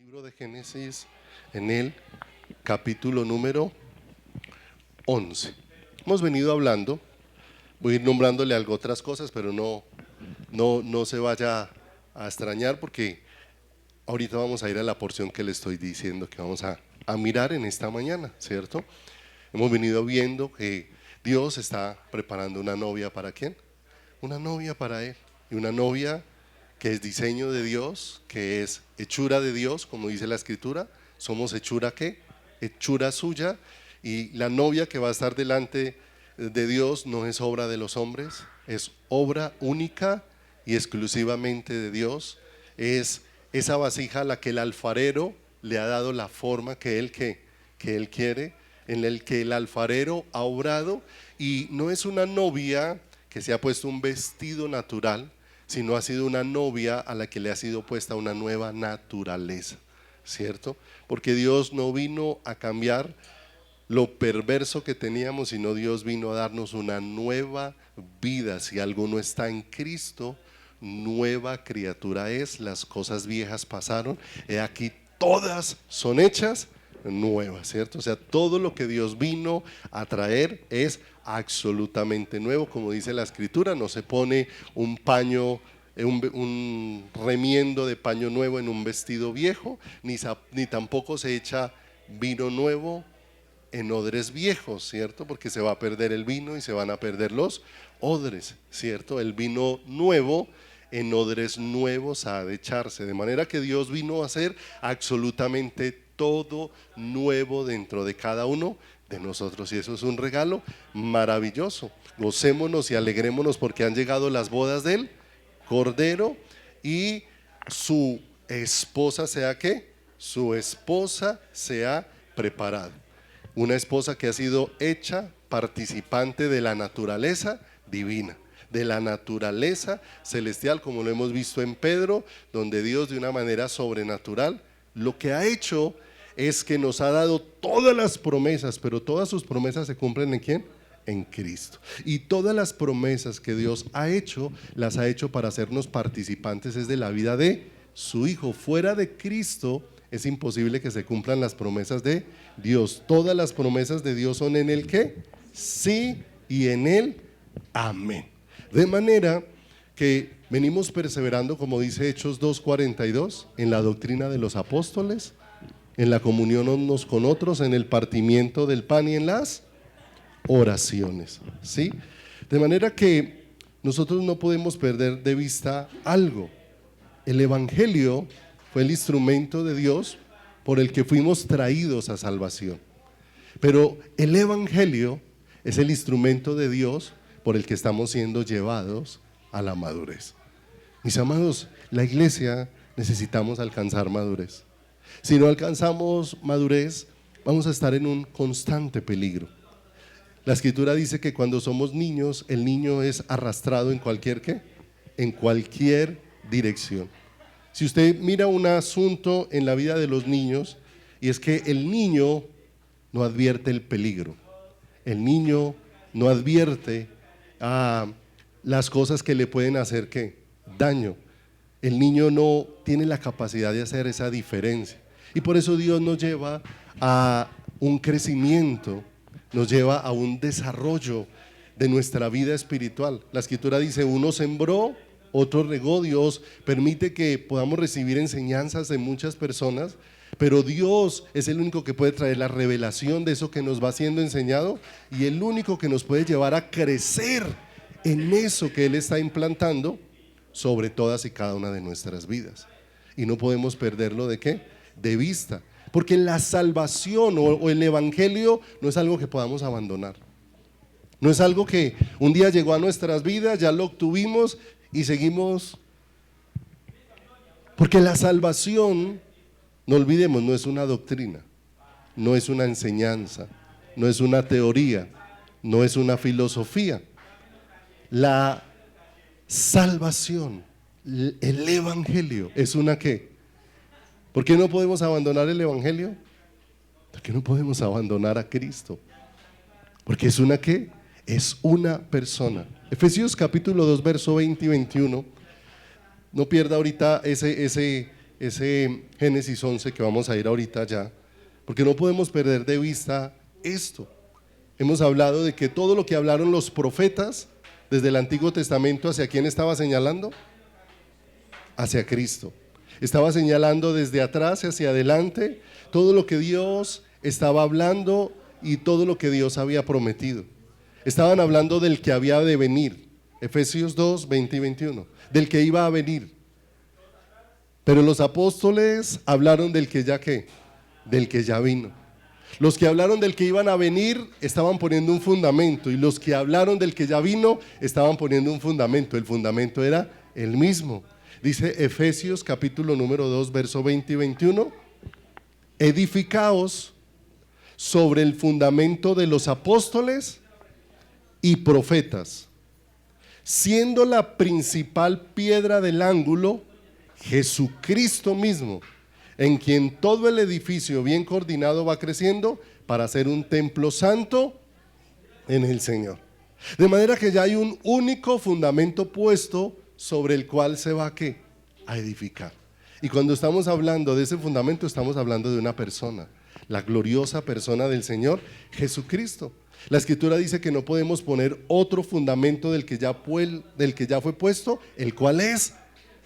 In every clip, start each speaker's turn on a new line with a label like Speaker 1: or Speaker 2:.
Speaker 1: libro de Génesis en el capítulo número 11. Hemos venido hablando, voy a ir nombrándole algo otras cosas, pero no se vaya a extrañar porque ahorita vamos a ir a la porción que le estoy diciendo que vamos a mirar en esta mañana, ¿cierto? Hemos venido viendo que Dios está preparando una novia ¿para quién? Una novia para Él, y una novia que es diseño de Dios, que es hechura de Dios, como dice la Escritura. Somos hechura ¿qué? Hechura suya, y la novia que va a estar delante de Dios no es obra de los hombres, es obra única y exclusivamente de Dios. Es esa vasija a la que el alfarero le ha dado la forma que él quiere, en el que el alfarero ha obrado, y no es una novia que se ha puesto un vestido natural, sino ha sido una novia a la que le ha sido puesta una nueva naturaleza, ¿cierto? Porque Dios no vino a cambiar lo perverso que teníamos, sino Dios vino a darnos una nueva vida. Si alguno está en Cristo, nueva criatura es, las cosas viejas pasaron, he aquí todas son hechas nuevas, ¿cierto? O sea, todo lo que Dios vino a traer es absolutamente nuevo, como dice la Escritura. No se pone un paño, un remiendo de paño nuevo en un vestido viejo, ni tampoco se echa vino nuevo en odres viejos, ¿cierto? Porque se va a perder el vino y se van a perder los odres, ¿cierto? El vino nuevo en odres nuevos ha de echarse, de manera que Dios vino a hacer absolutamente todo nuevo dentro de cada uno de nosotros, y eso es un regalo maravilloso. Gocémonos y alegrémonos porque han llegado las bodas del Cordero, y su esposa sea ¿qué? Su esposa se ha preparado. Una esposa que ha sido hecha participante de la naturaleza divina, de la naturaleza celestial, como lo hemos visto en Pedro, donde Dios de una manera sobrenatural lo que ha hecho es que nos ha dado todas las promesas, pero todas sus promesas se cumplen ¿en quién? En Cristo. Y todas las promesas que Dios ha hecho, las ha hecho para hacernos participantes es de la vida de su Hijo. Fuera de Cristo es imposible que se cumplan las promesas de Dios. Todas las promesas de Dios son en el ¿qué? Sí, y en el amén. De manera que venimos perseverando, como dice Hechos 2:42, en la doctrina de los apóstoles, en la comunión unos con otros, en el partimiento del pan y en las oraciones, ¿sí? De manera que nosotros no podemos perder de vista algo. El Evangelio fue el instrumento de Dios por el que fuimos traídos a salvación, pero el Evangelio es el instrumento de Dios por el que estamos siendo llevados a la madurez. Mis amados, la iglesia necesitamos alcanzar madurez. Si no alcanzamos madurez, vamos a estar en un constante peligro. La Escritura dice que cuando somos niños, el niño es arrastrado en cualquier ¿qué? En cualquier dirección. Si usted mira un asunto en la vida de los niños, y es que el niño no advierte el peligro, el niño no advierte las cosas que le pueden hacer ¿qué? Daño. El niño no tiene la capacidad de hacer esa diferencia, y por eso Dios nos lleva a un crecimiento, nos lleva a un desarrollo de nuestra vida espiritual. La Escritura dice: uno sembró, otro regó. Dios permite que podamos recibir enseñanzas de muchas personas, pero Dios es el único que puede traer la revelación de eso que nos va siendo enseñado, y el único que nos puede llevar a crecer en eso que Él está implantando sobre todas y cada una de nuestras vidas. Y no podemos perderlo ¿de qué? De vista, porque la salvación o el Evangelio no es algo que podamos abandonar. No es algo que un día llegó a nuestras vidas, ya lo obtuvimos y seguimos. Porque la salvación, no olvidemos, no es una doctrina, no es una enseñanza, no es una teoría, no es una filosofía. La salvación, el Evangelio, es una ¿qué? ¿Por qué no podemos abandonar el Evangelio? ¿Por qué no podemos abandonar a Cristo? Porque es una ¿qué? Es una persona. Efesios capítulo 2 verso 20 y 21. No pierda ahorita ese ese Génesis 11 que vamos a ir ahorita ya, porque no podemos perder de vista esto. Hemos hablado de que todo lo que hablaron los profetas desde el Antiguo Testamento, ¿hacia quién estaba señalando? Hacia Cristo. Estaba señalando desde atrás hacia adelante todo lo que Dios estaba hablando y todo lo que Dios había prometido. Estaban hablando del que había de venir, Efesios 2, 20 y 21, del que iba a venir. Pero los apóstoles hablaron del que ya ¿qué? Del que ya vino. Los que hablaron del que iban a venir estaban poniendo un fundamento, y los que hablaron del que ya vino estaban poniendo un fundamento. El fundamento era el mismo. Dice Efesios capítulo número 2, verso 20 y 21, edificaos sobre el fundamento de los apóstoles y profetas, siendo la principal piedra del ángulo Jesucristo mismo, en quien todo el edificio bien coordinado va creciendo para ser un templo santo en el Señor. De manera que ya hay un único fundamento puesto sobre el cual se va a edificar. Y cuando estamos hablando de ese fundamento, estamos hablando de una persona, la gloriosa persona del Señor Jesucristo. La Escritura dice que no podemos poner otro fundamento del que ya fue puesto, el cual es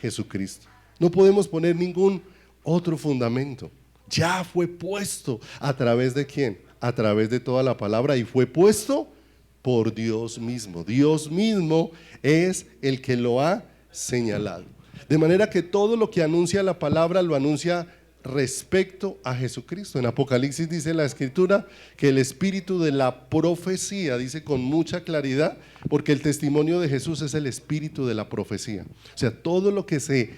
Speaker 1: Jesucristo. No podemos poner ningún otro fundamento. Ya fue puesto. ¿A través de quién? A través de toda la palabra, y fue puesto por Dios mismo. Dios mismo es el que lo ha señalado. De manera que todo lo que anuncia la palabra lo anuncia respecto a Jesucristo. En Apocalipsis dice la Escritura que el espíritu de la profecía, dice con mucha claridad, porque el testimonio de Jesús es el espíritu de la profecía. O sea, todo lo que se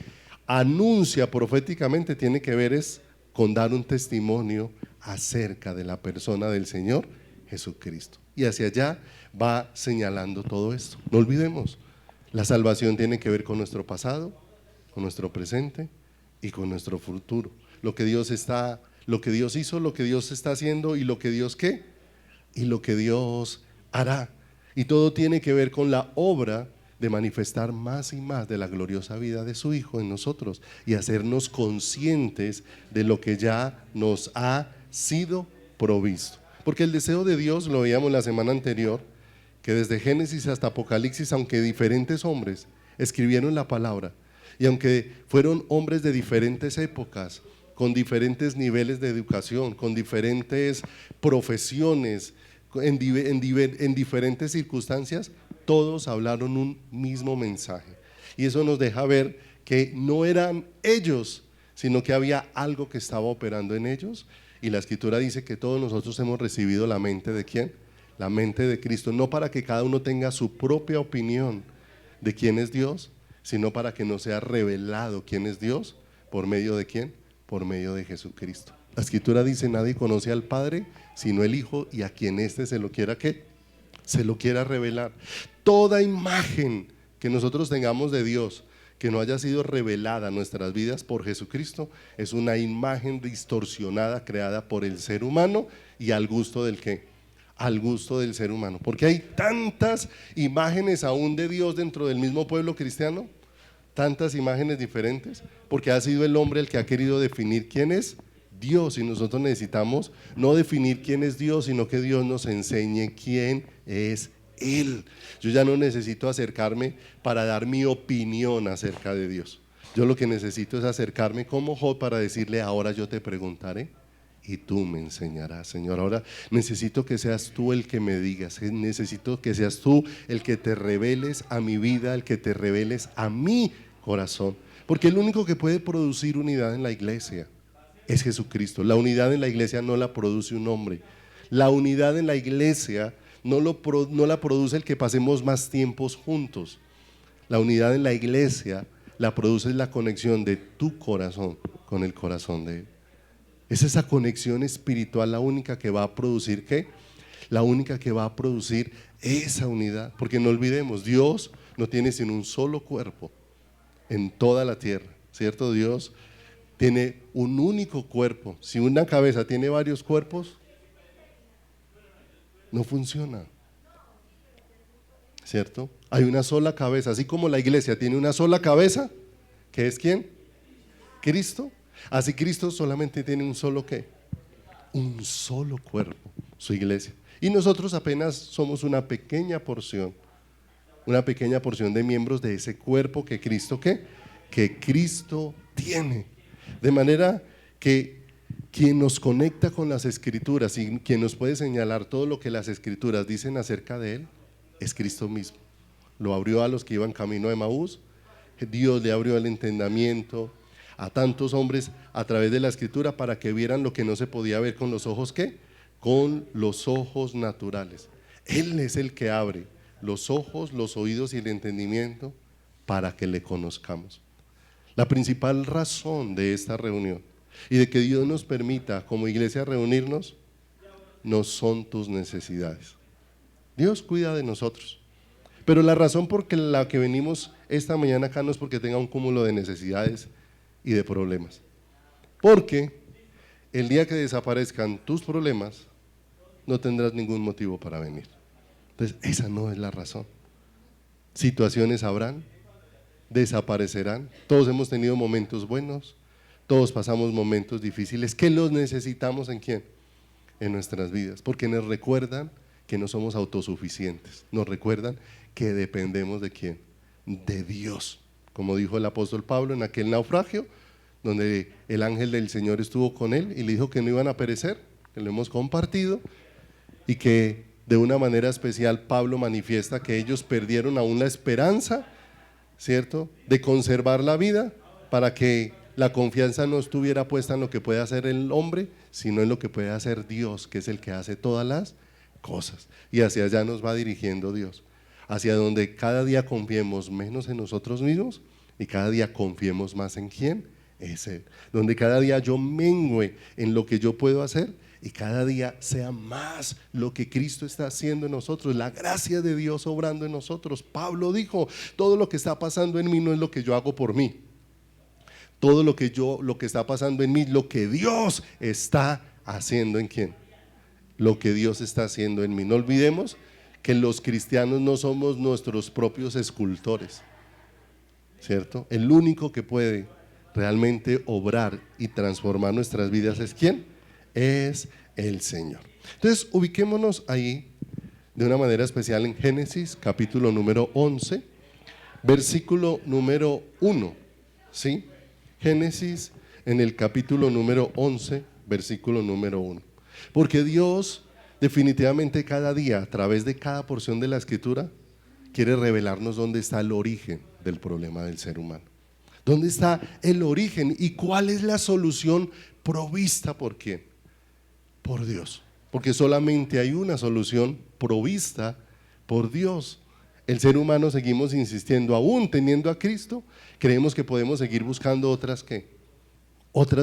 Speaker 1: anuncia proféticamente tiene que ver es con dar un testimonio acerca de la persona del Señor Jesucristo. Y hacia allá va señalando todo esto. No olvidemos, la salvación tiene que ver con nuestro pasado, con nuestro presente y con nuestro futuro. Lo que Dios hizo, lo que Dios está haciendo, y lo que Dios ¿qué? Y lo que Dios hará. Y todo tiene que ver con la obra de manifestar más y más de la gloriosa vida de su Hijo en nosotros, y hacernos conscientes de lo que ya nos ha sido provisto. Porque el deseo de Dios, lo veíamos la semana anterior, que desde Génesis hasta Apocalipsis, aunque diferentes hombres escribieron la palabra, y aunque fueron hombres de diferentes épocas, con diferentes niveles de educación, con diferentes profesiones, en diferentes circunstancias, todos hablaron un mismo mensaje. Y eso nos deja ver que no eran ellos, sino que había algo que estaba operando en ellos. Y la Escritura dice que todos nosotros hemos recibido la mente ¿de quién? La mente de Cristo, no para que cada uno tenga su propia opinión de quién es Dios, sino para que nos sea revelado quién es Dios. ¿Por medio de quién? Por medio de Jesucristo. La Escritura dice: nadie conoce al Padre sino el Hijo, y a quien éste se lo quiera ¿qué? Se lo quiera revelar. Toda imagen que nosotros tengamos de Dios que no haya sido revelada a nuestras vidas por Jesucristo es una imagen distorsionada creada por el ser humano, y al gusto del ¿qué? Al gusto del ser humano. Porque hay tantas imágenes aún de Dios dentro del mismo pueblo cristiano, tantas imágenes diferentes, porque ha sido el hombre el que ha querido definir quién es Dios, y nosotros necesitamos no definir quién es Dios, sino que Dios nos enseñe quién es Él. Yo ya no necesito acercarme para dar mi opinión acerca de Dios. Yo lo que necesito es acercarme como Job para decirle: ahora yo te preguntaré y tú me enseñarás. Señor, ahora necesito que seas tú el que me digas, necesito que seas tú el que te reveles a mi vida, el que te reveles a mi corazón, porque el único que puede producir unidad en la iglesia es Jesucristo. La unidad en la iglesia no la produce un hombre. La unidad en la iglesia no la produce el que pasemos más tiempos juntos. La unidad en la iglesia la produce la conexión de tu corazón con el corazón de Él. Es esa conexión espiritual la única que va a producir ¿qué? La única que va a producir esa unidad. Porque no olvidemos, Dios no tiene sino un solo cuerpo en toda la tierra, ¿cierto? Dios tiene un único cuerpo. Si una cabeza tiene varios cuerpos, no funciona, ¿cierto? Hay una sola cabeza, así como la iglesia tiene una sola cabeza, ¿que es quién? Cristo. Así Cristo solamente tiene un solo ¿qué? Un solo cuerpo, su iglesia. Y nosotros apenas somos una pequeña porción de miembros de ese cuerpo que Cristo ¿qué? Que Cristo tiene. De manera que quien nos conecta con las Escrituras y quien nos puede señalar todo lo que las Escrituras dicen acerca de Él es Cristo mismo. Lo abrió a los que iban camino de Emaús. Dios le abrió el entendimiento a tantos hombres a través de la Escritura para que vieran lo que no se podía ver con los ojos ¿qué? Con los ojos naturales. Él es el que abre los ojos, los oídos y el entendimiento para que le conozcamos. La principal razón de esta reunión y de que Dios nos permita como iglesia reunirnos no son tus necesidades. Dios cuida de nosotros, pero la razón por la que venimos esta mañana acá no es porque tenga un cúmulo de necesidades y de problemas, porque el día que desaparezcan tus problemas no tendrás ningún motivo para venir. Entonces esa no es la razón. Situaciones habrán, desaparecerán. Todos hemos tenido momentos buenos, todos pasamos momentos difíciles que los necesitamos ¿en quién? En nuestras vidas, porque nos recuerdan que no somos autosuficientes, nos recuerdan que dependemos ¿de quién? De Dios, como dijo el apóstol Pablo en aquel naufragio donde el ángel del Señor estuvo con él y le dijo que no iban a perecer, que lo hemos compartido, y que de una manera especial Pablo manifiesta que ellos perdieron aún la esperanza, ¿cierto?, de conservar la vida, para que la confianza no estuviera puesta en lo que puede hacer el hombre, sino en lo que puede hacer Dios, que es el que hace todas las cosas. Y hacia allá nos va dirigiendo Dios, hacia donde cada día confiemos menos en nosotros mismos y cada día confiemos más en quién es Él. Donde cada día yo mengüe en lo que yo puedo hacer y cada día sea más lo que Cristo está haciendo en nosotros, la gracia de Dios obrando en nosotros. Pablo dijo, todo lo que está pasando en mí no es lo que yo hago por mí. Todo lo que está pasando en mí, lo que Dios está haciendo en quién, lo que Dios está haciendo en mí. No olvidemos que los cristianos no somos nuestros propios escultores, ¿cierto? El único que puede realmente obrar y transformar nuestras vidas es ¿quién? Es el Señor. Entonces ubiquémonos ahí de una manera especial en Génesis capítulo número 11, versículo número 1, ¿sí? Génesis en el capítulo número 11, versículo número 1. Porque Dios definitivamente cada día, a través de cada porción de la Escritura, quiere revelarnos dónde está el origen del problema del ser humano. ¿Dónde está el origen y cuál es la solución provista por quién? Por Dios. Porque solamente hay una solución provista por Dios. El ser humano seguimos insistiendo, aún teniendo a Cristo, creemos que podemos seguir buscando otras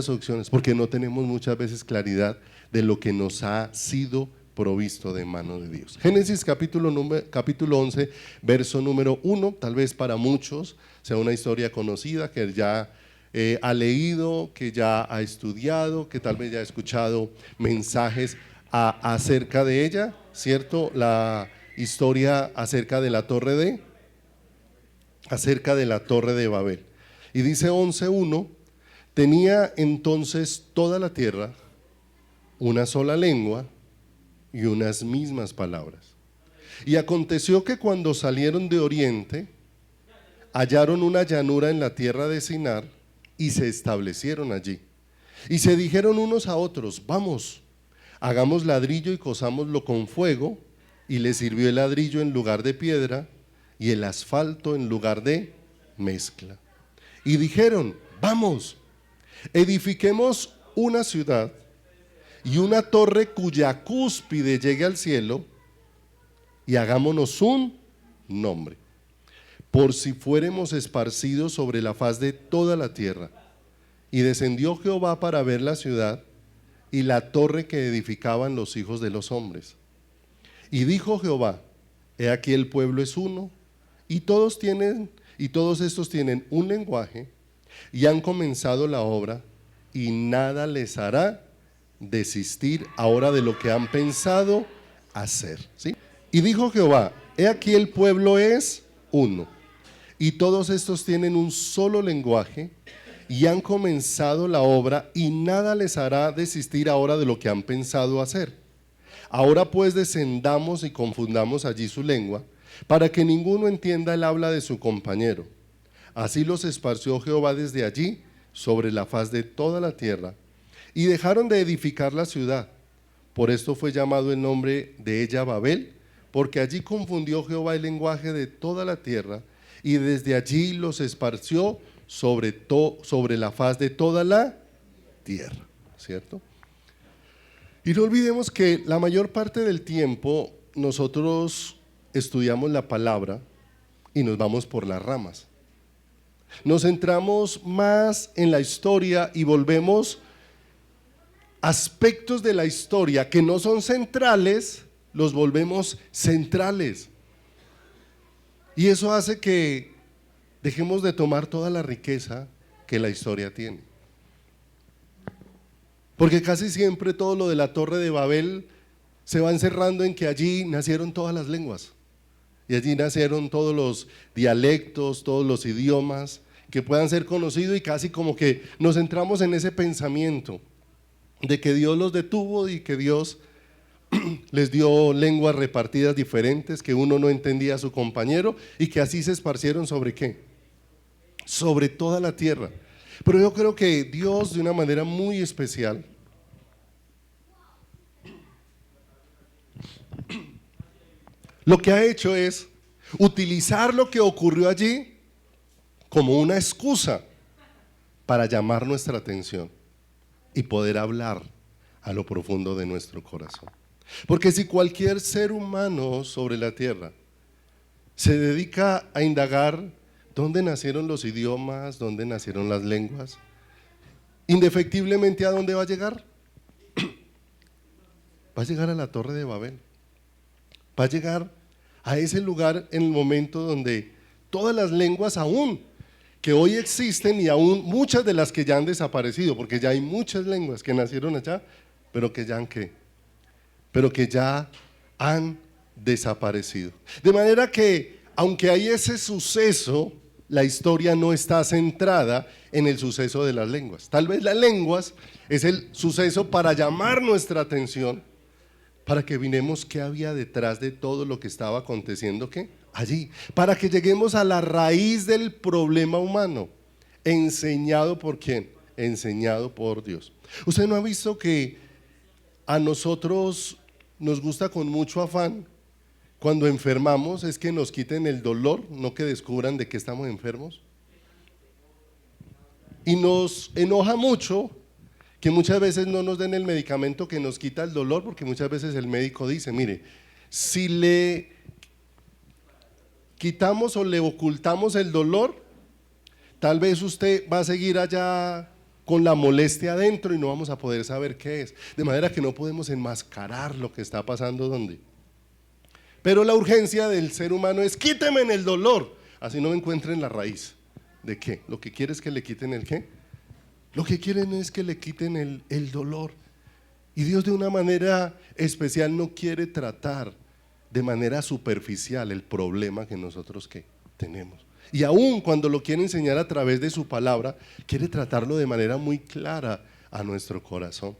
Speaker 1: opciones, porque no tenemos muchas veces claridad de lo que nos ha sido provisto de mano de Dios. Génesis capítulo 11, verso número 1, tal vez para muchos sea una historia conocida, que ya ha leído, que ya ha estudiado, que tal vez ya ha escuchado mensajes acerca de ella, ¿cierto? La historia acerca de la torre de Babel. Y dice 11:1, tenía entonces toda la tierra una sola lengua y unas mismas palabras. Y aconteció que cuando salieron de oriente, hallaron una llanura en la tierra de Sinar y se establecieron allí. Y se dijeron unos a otros, vamos, hagamos ladrillo y cosámoslo con fuego. Y les sirvió el ladrillo en lugar de piedra y el asfalto en lugar de mezcla. Y dijeron, vamos, edifiquemos una ciudad y una torre cuya cúspide llegue al cielo y hagámonos un nombre, por si fuéremos esparcidos sobre la faz de toda la tierra. Y descendió Jehová para ver la ciudad y la torre que edificaban los hijos de los hombres. Y dijo Jehová, he aquí el pueblo es uno, y todos estos tienen un lenguaje, y han comenzado la obra, y nada les hará desistir ahora de lo que han pensado hacer, ¿sí? Y dijo Jehová, he aquí el pueblo es uno, y todos estos tienen un solo lenguaje, y han comenzado la obra, y nada les hará desistir ahora de lo que han pensado hacer. Ahora pues descendamos y confundamos allí su lengua, para que ninguno entienda el habla de su compañero. Así los esparció Jehová desde allí sobre la faz de toda la tierra, y dejaron de edificar la ciudad. Por esto fue llamado el nombre de ella Babel, porque allí confundió Jehová el lenguaje de toda la tierra, y desde allí los esparció sobre la faz de toda la tierra, ¿cierto? Y no olvidemos que la mayor parte del tiempo nosotros estudiamos la palabra y nos vamos por las ramas. Nos centramos más en la historia y volvemos aspectos de la historia que no son centrales, los volvemos centrales. Y eso hace que dejemos de tomar toda la riqueza que la historia tiene. Porque casi siempre todo lo de la Torre de Babel se va encerrando en que allí nacieron todas las lenguas. Y allí nacieron todos los dialectos, todos los idiomas que puedan ser conocidos, y casi como que nos centramos en ese pensamiento de que Dios los detuvo y que Dios les dio lenguas repartidas diferentes, que uno no entendía a su compañero, y que así se esparcieron ¿sobre qué? Sobre toda la tierra. Pero yo creo que Dios, de una manera muy especial, lo que ha hecho es utilizar lo que ocurrió allí como una excusa para llamar nuestra atención y poder hablar a lo profundo de nuestro corazón. Porque si cualquier ser humano sobre la tierra se dedica a indagar dónde nacieron los idiomas, dónde nacieron las lenguas, indefectiblemente ¿a dónde va a llegar? Va a llegar a la Torre de Babel. Va a llegar a ese lugar en el momento donde todas las lenguas aún que hoy existen, y aún muchas de las que ya han desaparecido, porque ya hay muchas lenguas que nacieron allá, pero que ya han desaparecido. De manera que, aunque hay ese suceso, la historia no está centrada en el suceso de las lenguas. Tal vez las lenguas es el suceso para llamar nuestra atención, para que miremos qué había detrás de todo lo que estaba aconteciendo allí, para que lleguemos a la raíz del problema humano, enseñado ¿por quién? Enseñado por Dios. ¿Usted no ha visto que a nosotros nos gusta con mucho afán, cuando enfermamos, es que nos quiten el dolor, no que descubran de qué estamos enfermos? Y nos enoja mucho que muchas veces no nos den el medicamento que nos quita el dolor, porque muchas veces el médico dice, mire, si le quitamos o le ocultamos el dolor, tal vez usted va a seguir allá con la molestia adentro y no vamos a poder saber qué es. De manera que no podemos enmascarar lo que está pasando donde. Pero la urgencia del ser humano es quíteme en el dolor, así no encuentren la raíz. ¿De qué? Lo que quiere es que le quiten el ¿qué? Lo que quieren es que le quiten el dolor. Y Dios, de una manera especial, no quiere tratar de manera superficial el problema que nosotros tenemos. Y aún cuando lo quiere enseñar a través de su palabra, quiere tratarlo de manera muy clara a nuestro corazón.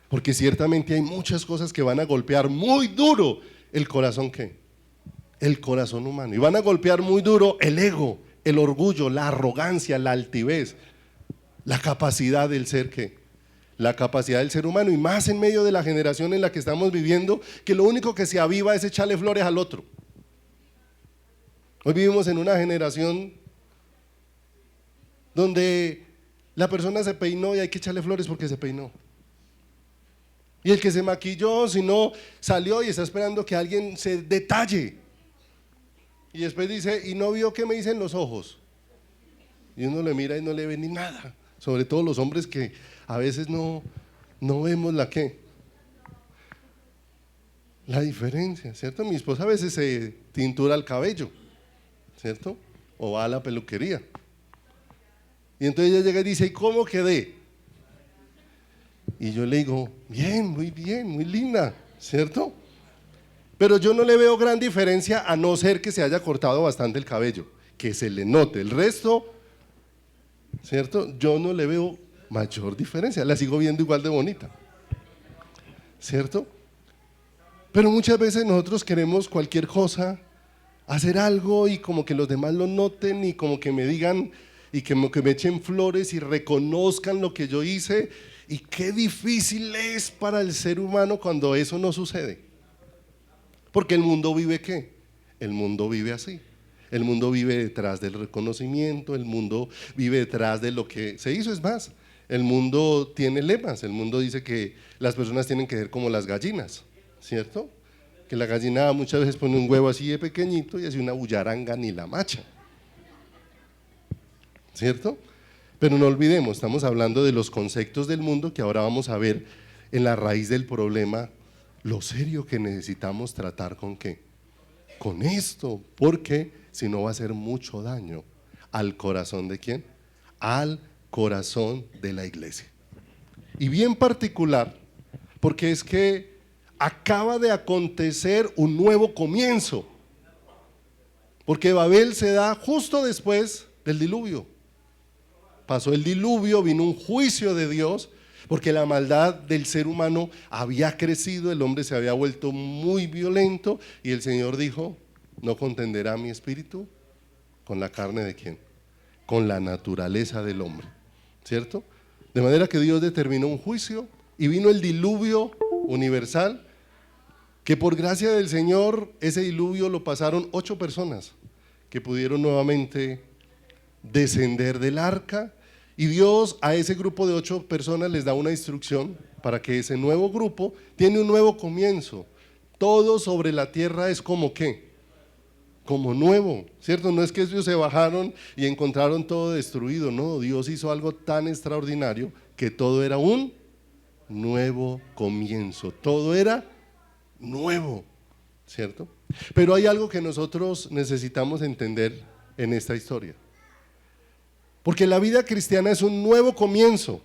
Speaker 1: Porque ciertamente hay muchas cosas que van a golpear muy duro el corazón el corazón humano. Y van a golpear muy duro el ego, el orgullo, la arrogancia, la altivez, la capacidad del ser la capacidad del ser humano, y más en medio de la generación en la que estamos viviendo, que lo único que se aviva es echarle flores al otro. Hoy vivimos en una generación donde la persona se peinó y hay que echarle flores porque se peinó. Y el que se maquilló, si no, salió y está esperando que alguien se detalle. Y después dice, y no vio que me dicen los ojos. Y uno le mira y no le ve ni nada. Sobre todo los hombres que a veces no vemos la diferencia, ¿cierto? Mi esposa a veces se tintura el cabello, ¿cierto? O va a la peluquería. Y entonces ella llega y dice, ¿y cómo quedé? Y yo le digo, bien, muy linda, ¿cierto? Pero yo no le veo gran diferencia, a no ser que se haya cortado bastante el cabello, que se le note. El resto, ¿cierto? Yo no le veo mayor diferencia, la sigo viendo igual de bonita, ¿cierto? Pero muchas veces nosotros queremos cualquier cosa, hacer algo y como que los demás lo noten y como que me digan y como que me echen flores y reconozcan lo que yo hice. Y qué difícil es para el ser humano cuando eso no sucede. Porque el mundo vive ¿qué? El mundo vive así. El mundo vive detrás del reconocimiento, el mundo vive detrás de lo que se hizo. Es más, el mundo tiene lemas, el mundo dice que las personas tienen que ser como las gallinas, ¿cierto? Que la gallina muchas veces pone un huevo así de pequeñito y hace una bullaranga ni la macha, ¿cierto? Pero no olvidemos, estamos hablando de los conceptos del mundo que ahora vamos a ver en la raíz del problema, lo serio que necesitamos tratar con ¿qué? Con esto, porque si no va a hacer mucho daño al corazón ¿de quién? Al corazón de la iglesia. Y bien particular, porque es que acaba de acontecer un nuevo comienzo, porque Babel se da justo después del diluvio. Pasó el diluvio, vino un juicio de Dios, porque la maldad del ser humano había crecido, el hombre se había vuelto muy violento y el Señor dijo, no contenderá mi espíritu con la carne de quién, con la naturaleza del hombre, ¿cierto? De manera que Dios determinó un juicio y vino el diluvio universal, que por gracia del Señor ese diluvio lo pasaron 8 personas que pudieron nuevamente descender del arca. Y Dios a ese grupo de 8 personas les da una instrucción para que ese nuevo grupo tiene un nuevo comienzo. Todo sobre la tierra es como ¿qué? Como nuevo, ¿cierto? No es que ellos se bajaron y encontraron todo destruido, no, Dios hizo algo tan extraordinario que todo era un nuevo comienzo, todo era nuevo, ¿cierto? Pero hay algo que nosotros necesitamos entender en esta historia. Porque la vida cristiana es un nuevo comienzo.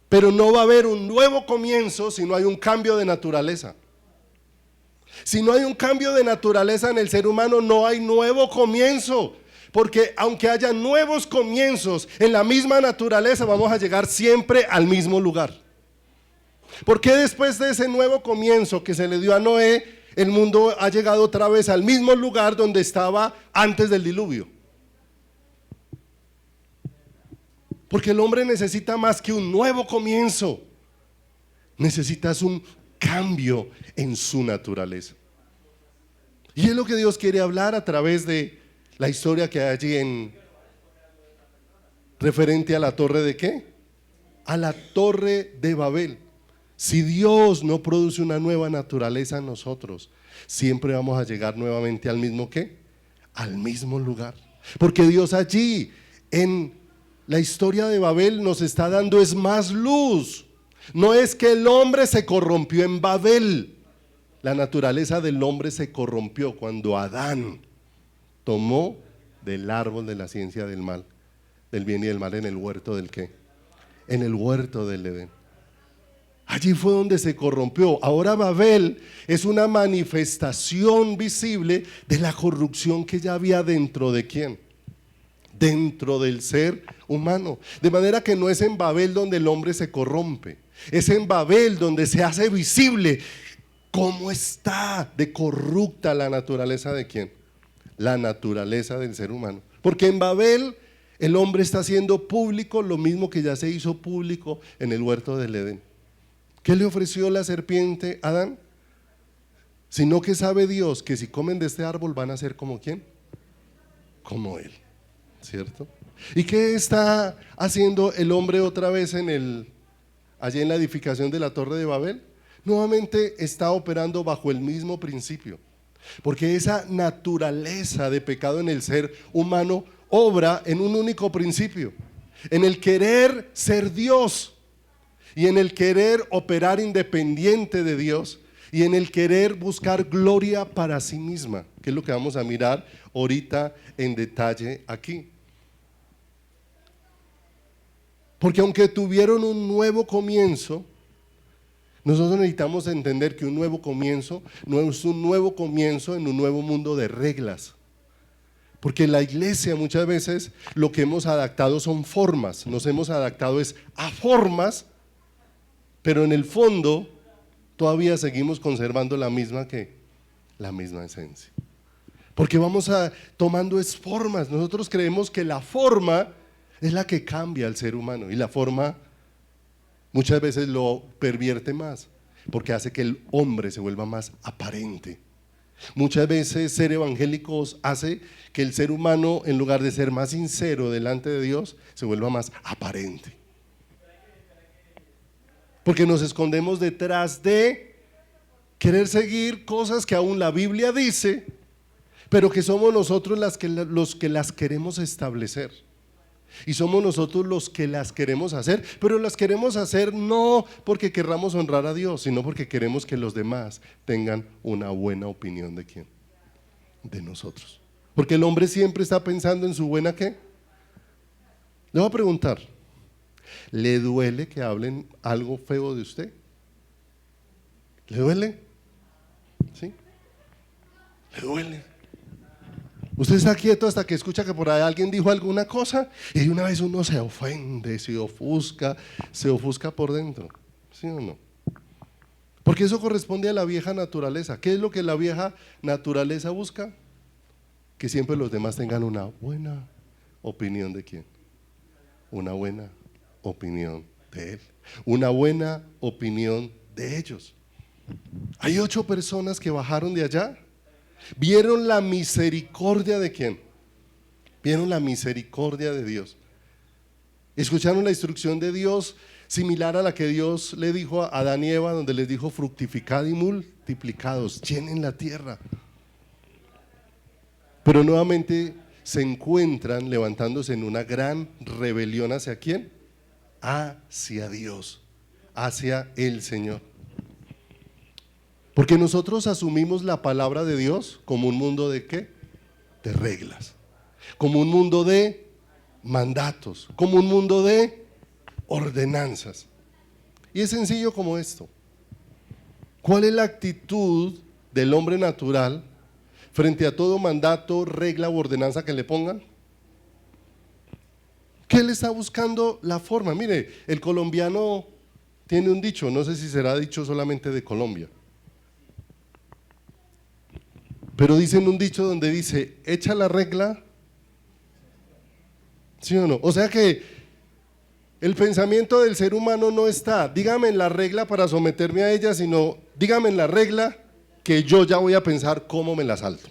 Speaker 1: Pero no va a haber un nuevo comienzo si no hay un cambio de naturaleza. Si no hay un cambio de naturaleza en el ser humano, no hay nuevo comienzo. Porque aunque haya nuevos comienzos en la misma naturaleza, vamos a llegar siempre al mismo lugar. ¿Por qué después de ese nuevo comienzo que se le dio a Noé, el mundo ha llegado otra vez al mismo lugar donde estaba antes del diluvio? Porque el hombre necesita más que un nuevo comienzo, necesitas un cambio en su naturaleza. Y es lo que Dios quiere hablar a través de la historia que hay allí en referente a la torre de ¿qué? A la torre de Babel. Si Dios no produce una nueva naturaleza en nosotros, siempre vamos a llegar nuevamente al mismo ¿qué? Al mismo lugar. Porque Dios allí en la historia de Babel nos está dando es más luz. No es que el hombre se corrompió en Babel. La naturaleza del hombre se corrompió cuando Adán tomó del árbol de la ciencia del mal, del bien y del mal en el huerto del ¿qué? En el huerto del Edén. Allí fue donde se corrompió. Ahora Babel es una manifestación visible de la corrupción que ya había dentro de ¿quién? Dentro del ser humano. De manera que no es en Babel donde el hombre se corrompe, es en Babel donde se hace visible cómo está de corrupta la naturaleza de ¿quién? La naturaleza del ser humano. Porque en Babel el hombre está haciendo público lo mismo que ya se hizo público en el huerto del Edén. ¿Qué le ofreció la serpiente a Adán? Sino que sabe Dios que si comen de este árbol van a ser como ¿quién? Como él, ¿cierto? ¿Y qué está haciendo el hombre otra vez allí en la edificación de la torre de Babel? Nuevamente está operando bajo el mismo principio, porque esa naturaleza de pecado en el ser humano obra en un único principio, en el querer ser Dios y en el querer operar independiente de Dios y en el querer buscar gloria para sí misma, que es lo que vamos a mirar ahorita en detalle aquí. Porque aunque tuvieron un nuevo comienzo, nosotros necesitamos entender que un nuevo comienzo no es un nuevo comienzo en un nuevo mundo de reglas, Porque la iglesia muchas veces lo que hemos adaptado son formas, nos hemos adaptado es a formas, pero en el fondo todavía seguimos conservando la misma esencia. Porque tomando es formas, nosotros creemos que la forma es la que cambia al ser humano y la forma muchas veces lo pervierte más, porque hace que el hombre se vuelva más aparente. Muchas veces ser evangélicos hace que el ser humano, en lugar de ser más sincero delante de Dios, se vuelva más aparente. Porque nos escondemos detrás de querer seguir cosas que aún la Biblia dice, pero que somos nosotros los que las queremos establecer. Y somos nosotros los que las queremos hacer, pero las queremos hacer no porque querramos honrar a Dios, sino porque queremos que los demás tengan una buena opinión de quién, de nosotros. Porque el hombre siempre está pensando en su buena ¿qué? Le voy a preguntar, ¿le duele que hablen algo feo de usted? ¿Le duele? ¿Sí? ¿Le duele? Usted está quieto hasta que escucha que por ahí alguien dijo alguna cosa y de una vez uno se ofende, se ofusca por dentro, ¿sí o no? Porque eso corresponde a la vieja naturaleza. ¿Qué es lo que la vieja naturaleza busca? Que siempre los demás tengan una buena opinión de quién, una buena opinión de él, una buena opinión de ellos. Hay 8 personas que bajaron de allá. ¿Vieron la misericordia de quién? Vieron la misericordia de Dios. Escucharon la instrucción de Dios similar a la que Dios le dijo a Adán y Eva, donde les dijo fructificad y multiplicados, llenen la tierra. Pero nuevamente se encuentran levantándose en una gran rebelión ¿hacia quién? Hacia Dios, hacia el Señor. Porque nosotros asumimos la palabra de Dios como un mundo de ¿qué? De reglas, como un mundo de mandatos, como un mundo de ordenanzas. Y es sencillo como esto. ¿Cuál es la actitud del hombre natural frente a todo mandato, regla u ordenanza que le pongan? ¿Qué él está buscando? La forma. Mire, el colombiano tiene un dicho, no sé si será dicho solamente de Colombia, pero dicen un dicho donde dice, echa la regla, ¿sí o no? O sea que el pensamiento del ser humano no está, dígame en la regla para someterme a ella, sino dígame en la regla que yo ya voy a pensar cómo me la salto.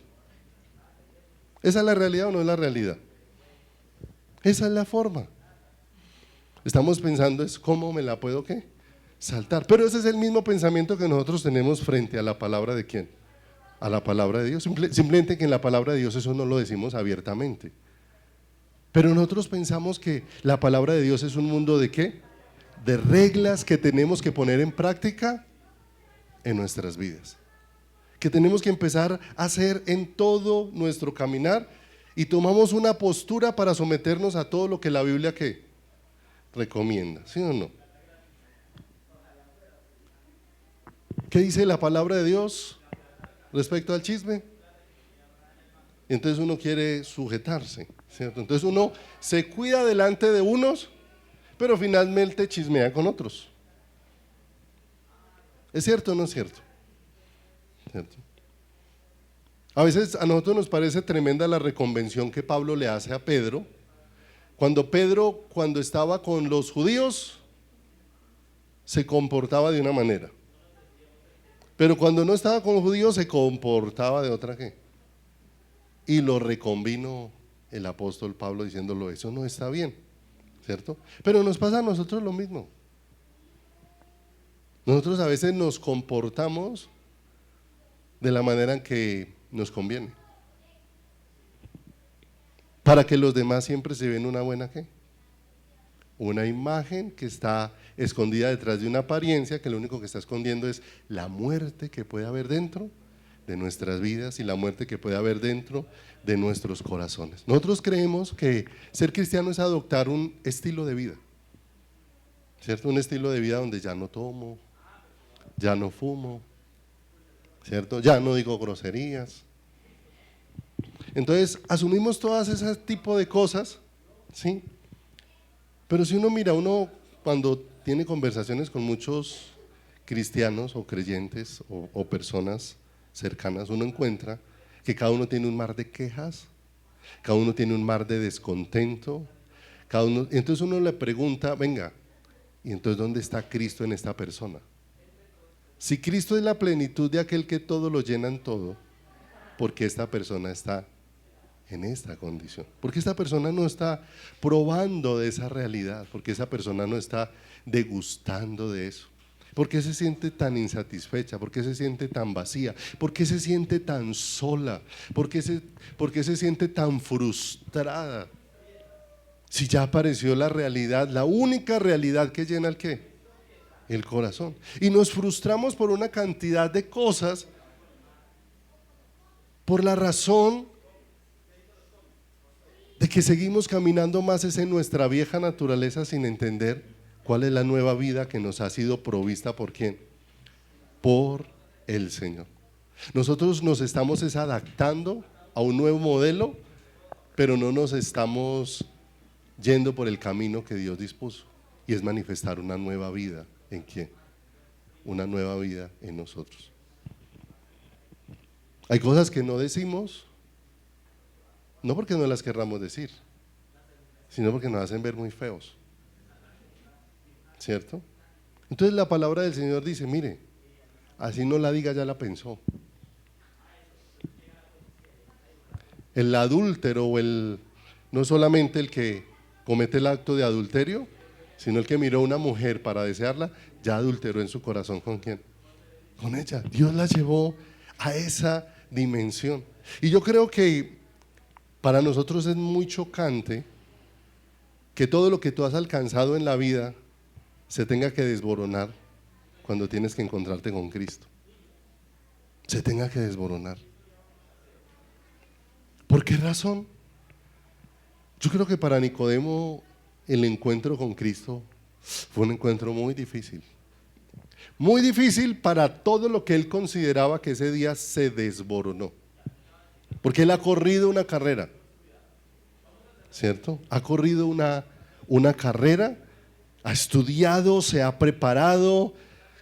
Speaker 1: ¿Esa es la realidad o no es la realidad? Esa es la forma. Estamos pensando es cómo me la puedo ¿qué? Saltar. Pero ese es el mismo pensamiento que nosotros tenemos frente a la palabra de quién, a la palabra de Dios. Simplemente que en la palabra de Dios eso no lo decimos abiertamente. Pero nosotros pensamos que la palabra de Dios es un mundo de ¿qué? De reglas que tenemos que poner en práctica en nuestras vidas, que tenemos que empezar a hacer en todo nuestro caminar, y tomamos una postura para someternos a todo lo que la Biblia ¿qué? Recomienda, ¿sí o no? ¿Qué dice la palabra de Dios respecto al chisme? Entonces uno quiere sujetarse, ¿cierto? Entonces uno se cuida delante de unos, pero finalmente chismea con otros. ¿Es cierto o no es cierto? ¿Cierto? A veces a nosotros nos parece tremenda la reconvención que Pablo le hace a Pedro, cuando estaba con los judíos, se comportaba de una manera, pero cuando no estaba con los judíos se comportaba de otra ¿qué? Y lo reconvino el apóstol Pablo diciéndolo, eso no está bien, ¿cierto? Pero nos pasa a nosotros lo mismo. Nosotros a veces nos comportamos de la manera en que nos conviene, para que los demás siempre se vean una buena ¿qué? Una imagen que está escondida detrás de una apariencia, que lo único que está escondiendo es la muerte que puede haber dentro de nuestras vidas y la muerte que puede haber dentro de nuestros corazones. Nosotros creemos que ser cristiano es adoptar un estilo de vida, ¿cierto? Un estilo de vida donde ya no tomo, ya no fumo, ¿cierto? Ya no digo groserías. Entonces, asumimos todas ese tipo de cosas, ¿sí? Pero si uno mira, uno cuando tiene conversaciones con muchos cristianos o creyentes o personas cercanas, uno encuentra que cada uno tiene un mar de quejas, cada uno tiene un mar de descontento, cada uno, entonces uno le pregunta, venga, ¿y entonces dónde está Cristo en esta persona? Si Cristo es la plenitud de aquel que todo lo llena en todo, ¿por qué esta persona está en esta condición? Porque esta persona no está probando de esa realidad, porque esa persona no está degustando de eso. ¿Por qué se siente tan insatisfecha? ¿Por qué se siente tan vacía? ¿Por qué se siente tan sola? ¿Por qué se siente tan frustrada? Si ya apareció la realidad, la única realidad que llena el ¿qué? El corazón. Y nos frustramos por una cantidad de cosas, por la razón de que seguimos caminando más es en nuestra vieja naturaleza sin entender cuál es la nueva vida que nos ha sido provista por quién, por el Señor. Nosotros nos estamos adaptando a un nuevo modelo, pero no nos estamos yendo por el camino que Dios dispuso, y es manifestar una nueva vida. ¿En quién? Una nueva vida en nosotros. Hay cosas que no decimos, no porque no las querramos decir, sino porque nos hacen ver muy feos, ¿cierto? Entonces la palabra del Señor dice, mire, así no la diga, ya la pensó. El adúltero no solamente el que comete el acto de adulterio, sino el que miró a una mujer para desearla, ya adulteró en su corazón. ¿Con quién? Con ella. Dios la llevó a esa dimensión. Y yo creo que para nosotros es muy chocante que todo lo que tú has alcanzado en la vida se tenga que desboronar cuando tienes que encontrarte con Cristo. Se tenga que desboronar. ¿Por qué razón? Yo creo que para Nicodemo el encuentro con Cristo fue un encuentro muy difícil. Muy difícil para todo lo que él consideraba que ese día se desboronó. Porque él ha corrido una carrera, ¿cierto? Ha corrido una carrera, ha estudiado, se ha preparado,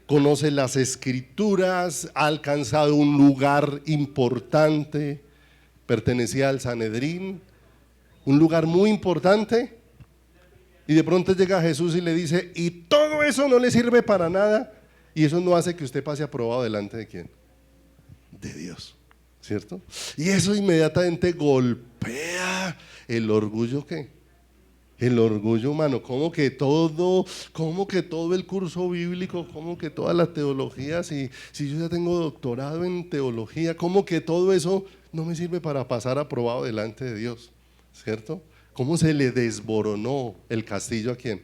Speaker 1: conoce las escrituras, ha alcanzado un lugar importante, pertenecía al Sanedrín, un lugar muy importante, y de pronto llega Jesús y le dice, y todo eso no le sirve para nada, y eso no hace que usted pase aprobado delante de ¿quién? De Dios, ¿cierto? Y eso inmediatamente golpea el orgullo, ¿qué? El orgullo humano. Como que todo el curso bíblico, como que toda la teología, si yo ya tengo doctorado en teología, como que todo eso no me sirve para pasar aprobado delante de Dios, ¿cierto? ¿Cómo se le desboronó el castillo a quién?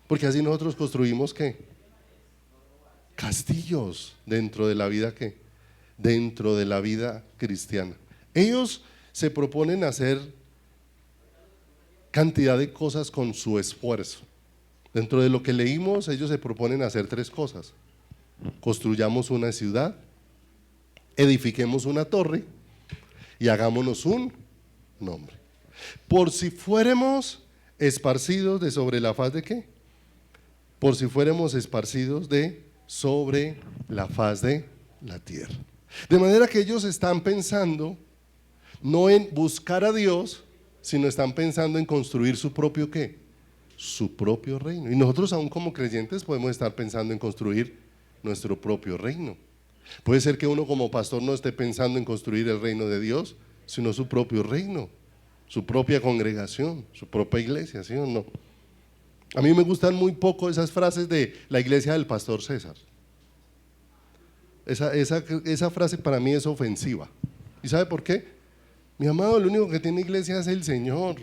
Speaker 1: Porque así nosotros construimos ¿qué? Castillos dentro de la vida ¿qué? Dentro de la vida cristiana. Ellos se proponen hacer cantidad de cosas con su esfuerzo. Dentro de lo que leímos, ellos se proponen hacer 3 cosas: construyamos una ciudad, edifiquemos una torre y hagámonos un nombre. Por si fuéramos esparcidos de sobre la faz de ¿qué? Por si fuéramos esparcidos de sobre la faz de la tierra. De manera que ellos están pensando no en buscar a Dios, sino están pensando en construir su propio ¿qué? Su propio reino. Y nosotros aún como creyentes podemos estar pensando en construir nuestro propio reino. Puede ser que uno como pastor no esté pensando en construir el reino de Dios, sino su propio reino, su propia congregación, su propia iglesia, ¿sí o no? A mí me gustan muy poco esas frases de la iglesia del pastor César. Esa frase para mí es ofensiva. ¿Y sabe por qué? Mi amado, el único que tiene iglesia es el Señor.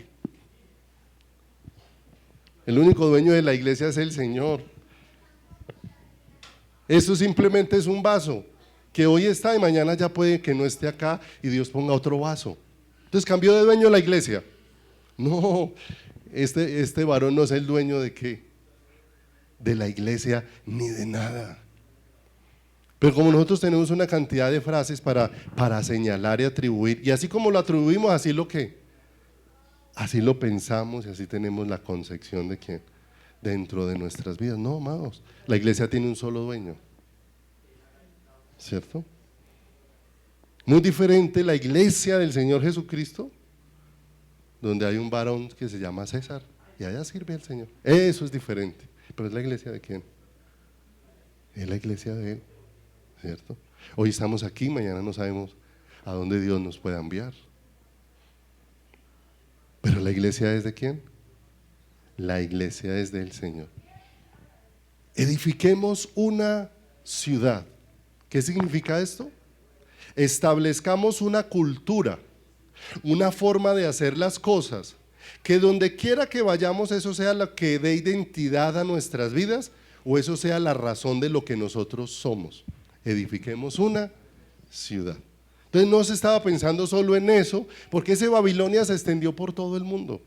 Speaker 1: El único dueño de la iglesia es el Señor. Eso simplemente es un vaso que hoy está y mañana ya puede que no esté acá y Dios ponga otro vaso. Entonces cambió de dueño la iglesia. No, este varón no es el dueño de qué, de la iglesia ni de nada. Pero como nosotros tenemos una cantidad de frases para señalar y atribuir, y así como lo atribuimos, así lo pensamos y así tenemos la concepción de que dentro de nuestras vidas. No, amados, la iglesia tiene un solo dueño, ¿cierto? Muy diferente la iglesia del Señor Jesucristo, donde hay un varón que se llama César y allá sirve al Señor. Eso es diferente. Pero ¿es la iglesia de quién? Es la iglesia de Él, ¿cierto? Hoy estamos aquí, mañana no sabemos a dónde Dios nos pueda enviar. Pero la iglesia es de quién? La iglesia es del Señor. Edifiquemos una ciudad. ¿Qué significa esto? Establezcamos una cultura, una forma de hacer las cosas, que donde quiera que vayamos eso sea lo que dé identidad a nuestras vidas o eso sea la razón de lo que nosotros somos. Edifiquemos una ciudad. Entonces no se estaba pensando solo en eso, porque ese Babilonia se extendió por todo el mundo.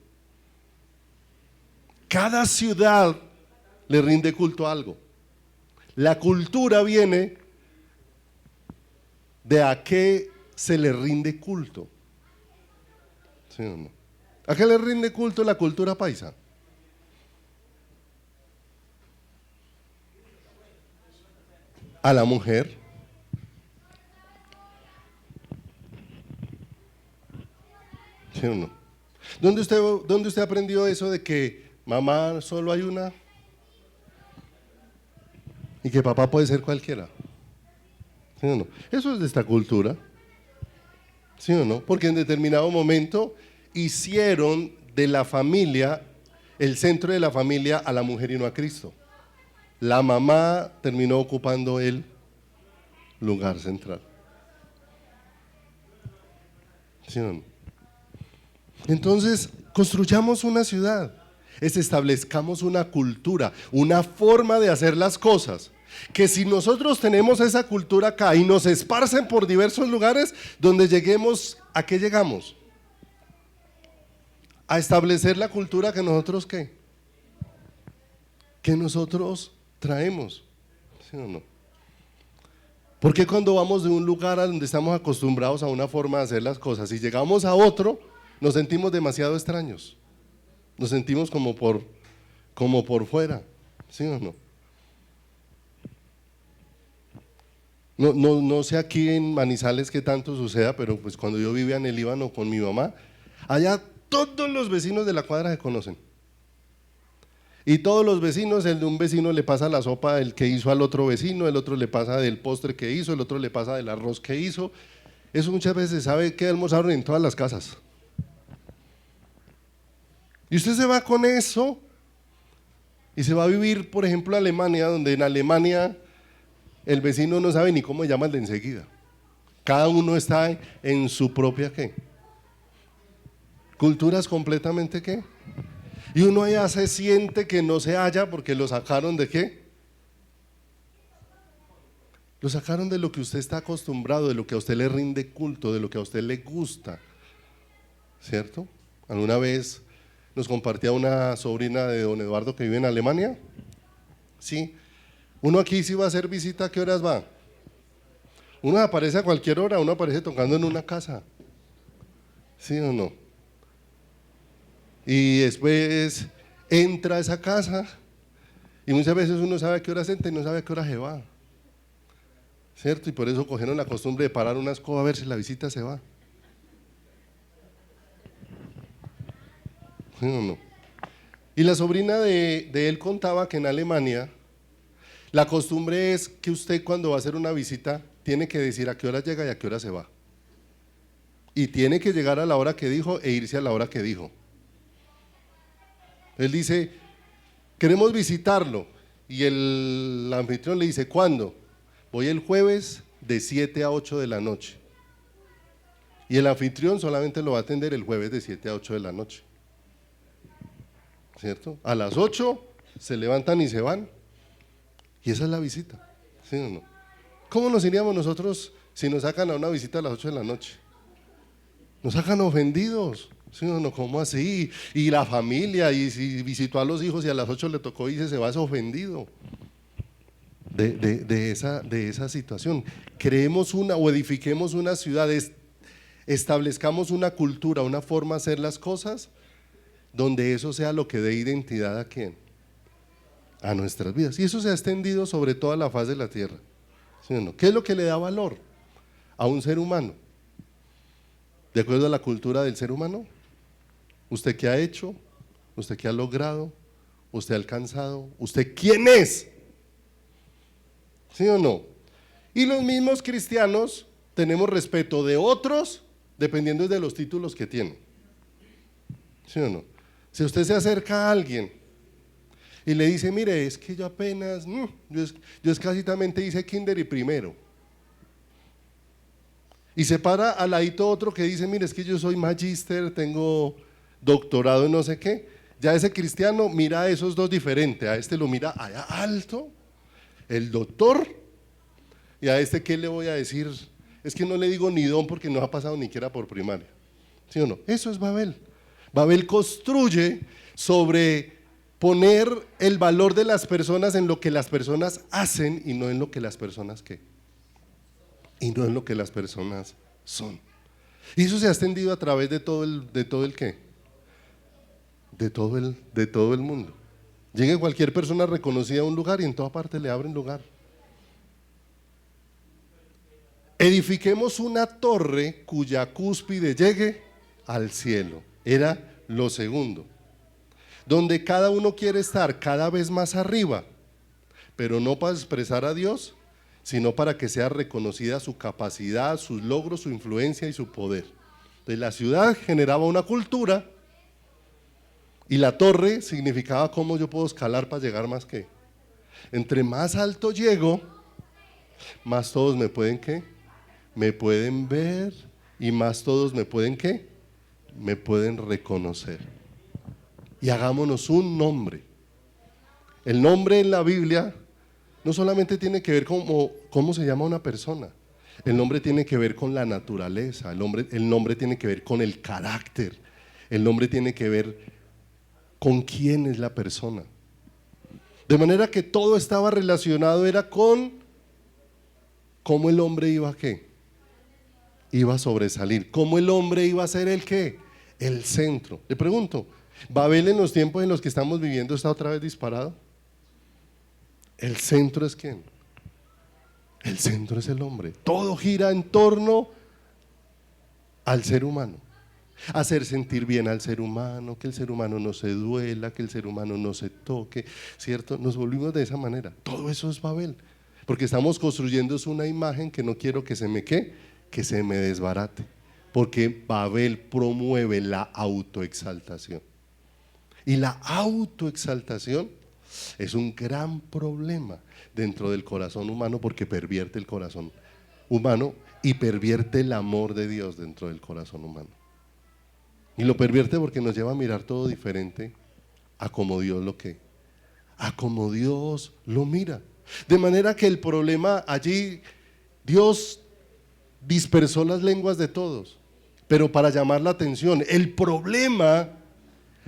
Speaker 1: Cada ciudad le rinde culto a algo. La cultura viene de a qué se le rinde culto. ¿Sí o no? ¿A qué le rinde culto la cultura paisa? A la mujer. ¿Sí o no? ¿Dónde usted aprendió eso de que mamá solo hay una y que papá puede ser cualquiera? ¿Sí o no? Eso es de esta cultura. ¿Sí o no? Porque en determinado momento hicieron de la familia, el centro de la familia, a la mujer y no a Cristo. La mamá terminó ocupando el lugar central. ¿Sí o no? Entonces, construyamos una ciudad, establezcamos una cultura, una forma de hacer las cosas, que si nosotros tenemos esa cultura acá y nos esparcen por diversos lugares, donde lleguemos, ¿a qué llegamos? A establecer la cultura que nosotros, ¿qué? Que nosotros traemos, ¿sí o no? Porque cuando vamos de un lugar a donde estamos acostumbrados a una forma de hacer las cosas y llegamos a otro, nos sentimos demasiado extraños, nos sentimos como por fuera, ¿sí o no? No sé aquí en Manizales qué tanto suceda, pero pues cuando yo vivía en el Líbano con mi mamá, allá todos los vecinos de la cuadra se conocen. Y todos los vecinos, el de un vecino le pasa la sopa del que hizo al otro vecino, el otro le pasa del postre que hizo, el otro le pasa del arroz que hizo. Eso muchas veces se sabe que almorzaron en todas las casas. Y usted se va con eso y se va a vivir, por ejemplo, a Alemania, donde en Alemania el vecino no sabe ni cómo se llama el de enseguida. Cada uno está en su propia ¿qué? Culturas completamente ¿qué? Y uno allá se siente que no se halla porque lo sacaron ¿de qué? Lo sacaron de lo que usted está acostumbrado, de lo que a usted le rinde culto, de lo que a usted le gusta, ¿cierto? Alguna vez nos compartía una sobrina de don Eduardo que vive en Alemania. Sí, uno aquí si va a hacer visita, ¿a qué horas va? Uno aparece a cualquier hora, uno aparece tocando en una casa, ¿sí o no? Y después entra a esa casa y muchas veces uno sabe a qué hora entra y no sabe a qué hora se va, ¿cierto? Y por eso cogieron la costumbre de parar una escoba a ver si la visita se va. ¿Sí o no? Y la sobrina de él contaba que en Alemania la costumbre es que usted cuando va a hacer una visita tiene que decir a qué hora llega y a qué hora se va. Y tiene que llegar a la hora que dijo e irse a la hora que dijo. Él dice, queremos visitarlo. Y el anfitrión le dice, ¿cuándo? Voy el jueves de 7 a 8 de la noche. Y el anfitrión solamente lo va a atender el jueves de 7 a 8 de la noche. ¿Cierto? A las 8 se levantan y se van. Y esa es la visita, ¿sí o no? ¿Cómo nos iríamos nosotros si nos sacan a una visita a las 8 de la noche? Nos sacan ofendidos, ¿sí o no? ¿Cómo así? Y la familia, y si visitó a los hijos y a las 8 le tocó irse, se va ofendido. de esa situación. Creemos una o edifiquemos una ciudad, establezcamos una cultura, una forma de hacer las cosas, donde eso sea lo que dé identidad ¿a quién? A nuestras vidas. Y eso se ha extendido sobre toda la faz de la tierra. ¿Sí o no? ¿Qué es lo que le da valor a un ser humano? De acuerdo a la cultura del ser humano. ¿Usted qué ha hecho? ¿Usted qué ha logrado? ¿Usted ha alcanzado? ¿Usted quién es? ¿Sí o no? Y los mismos cristianos tenemos respeto de otros dependiendo de los títulos que tienen. ¿Sí o no? Si usted se acerca a alguien y le dice, mire, es que yo apenas, yo escasitamente hice kinder y primero. Y se para al ladito otro que dice, mire, es que yo soy magíster, tengo doctorado en no sé qué. Ya ese cristiano mira a esos dos diferente, a este lo mira allá alto, el doctor, y a este ¿qué le voy a decir? Es que no le digo ni don porque no ha pasado ni siquiera por primaria. ¿Sí o no? Eso es Babel. Babel construye sobre poner el valor de las personas en lo que las personas hacen y no en lo que las personas ¿qué? Y no en lo que las personas son. Y eso se ha extendido a través de todo el ¿qué? De todo el mundo. Llegue cualquier persona reconocida a un lugar y en toda parte le abren lugar. Edifiquemos una torre cuya cúspide llegue al cielo. Era lo segundo. Donde cada uno quiere estar cada vez más arriba, pero no para expresar a Dios, sino para que sea reconocida su capacidad, sus logros, su influencia y su poder. Entonces la ciudad generaba una cultura y la torre significaba cómo yo puedo escalar para llegar más que. Entre más alto llego, más todos me pueden ¿qué? Me pueden ver y más todos me pueden ¿qué? Me pueden reconocer. Y hagámonos un nombre. El nombre en la Biblia no solamente tiene que ver con cómo se llama una persona, el nombre tiene que ver con la naturaleza, el nombre tiene que ver con el carácter, el nombre tiene que ver con quién es la persona. De manera que todo estaba relacionado, era con cómo el hombre iba a ¿qué? Iba a sobresalir, cómo el hombre iba a ser el ¿qué? El centro. Le pregunto, ¿Babel en los tiempos en los que estamos viviendo está otra vez disparado? ¿El centro es quién? El centro es el hombre. Todo gira en torno al ser humano. Hacer sentir bien al ser humano, que el ser humano no se duela, que el ser humano no se toque, ¿cierto? Nos volvimos de esa manera. Todo eso es Babel, porque estamos construyendo una imagen que no quiero que se me ¿qué? Que se me desbarate, porque Babel promueve la autoexaltación. Y la autoexaltación es un gran problema dentro del corazón humano porque pervierte el corazón humano y pervierte el amor de Dios dentro del corazón humano. Y lo pervierte porque nos lleva a mirar todo diferente a como Dios a como Dios lo mira. De manera que el problema allí, Dios dispersó las lenguas de todos, pero para llamar la atención. El problema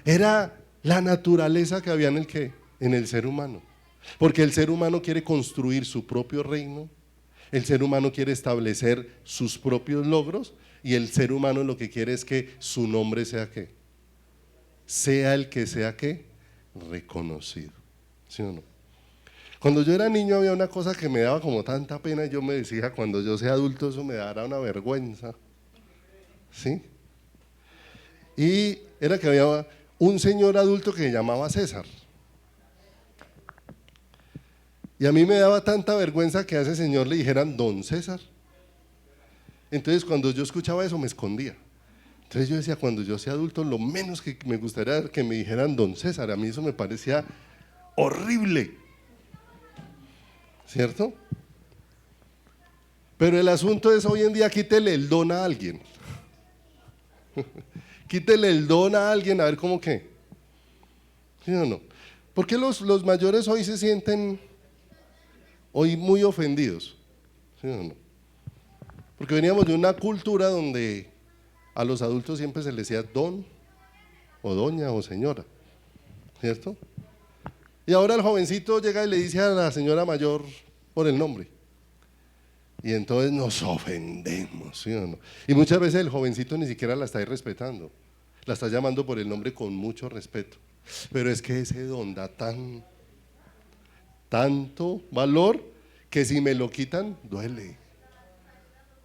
Speaker 1: era la naturaleza que había en en el ser humano, porque el ser humano quiere construir su propio reino, el ser humano quiere establecer sus propios logros y el ser humano lo que quiere es que su nombre sea ¿qué? Sea el que sea ¿qué? Reconocido. ¿Sí o no? Cuando yo era niño había una cosa que me daba como tanta pena y yo me decía, cuando yo sea adulto eso me dará una vergüenza. ¿Sí? Y era que había un señor adulto que se llamaba César. Y a mí me daba tanta vergüenza que a ese señor le dijeran Don César. Entonces cuando yo escuchaba eso me escondía. Entonces yo decía, cuando yo sea adulto, lo menos que me gustaría era que me dijeran Don César. A mí eso me parecía horrible, ¿cierto? Pero el asunto es, hoy en día quítele el don a alguien. Quítele el don a alguien a ver cómo qué. ¿Sí o no? ¿Por qué los mayores hoy se sienten hoy muy ofendidos? ¿Sí o no? Porque veníamos de una cultura donde a los adultos siempre se les decía don o doña o señora, ¿cierto? Y ahora el jovencito llega y le dice a la señora mayor por el nombre. Y entonces nos ofendemos, ¿sí o no? Y muchas veces el jovencito ni siquiera la está ahí respetando, la está llamando por el nombre con mucho respeto. Pero es que ese don da tanto valor que si me lo quitan, duele.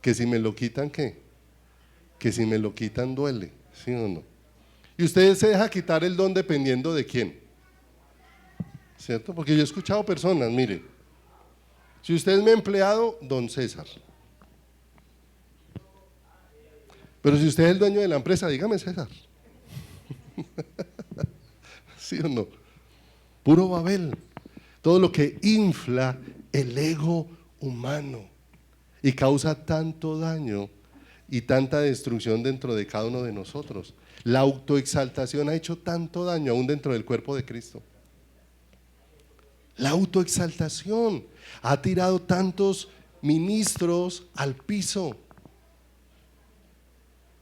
Speaker 1: Que si me lo quitan, ¿qué? Que si me lo quitan, duele, ¿sí o no? Y usted se deja quitar el don dependiendo de quién, ¿cierto? Porque yo he escuchado personas, mire, si usted es mi empleado, don César. Pero si usted es el dueño de la empresa, dígame César. ¿Sí o no? Puro Babel. Todo lo que infla el ego humano y causa tanto daño y tanta destrucción dentro de cada uno de nosotros. La autoexaltación ha hecho tanto daño aún dentro del cuerpo de Cristo. La autoexaltación ha tirado tantos ministros al piso.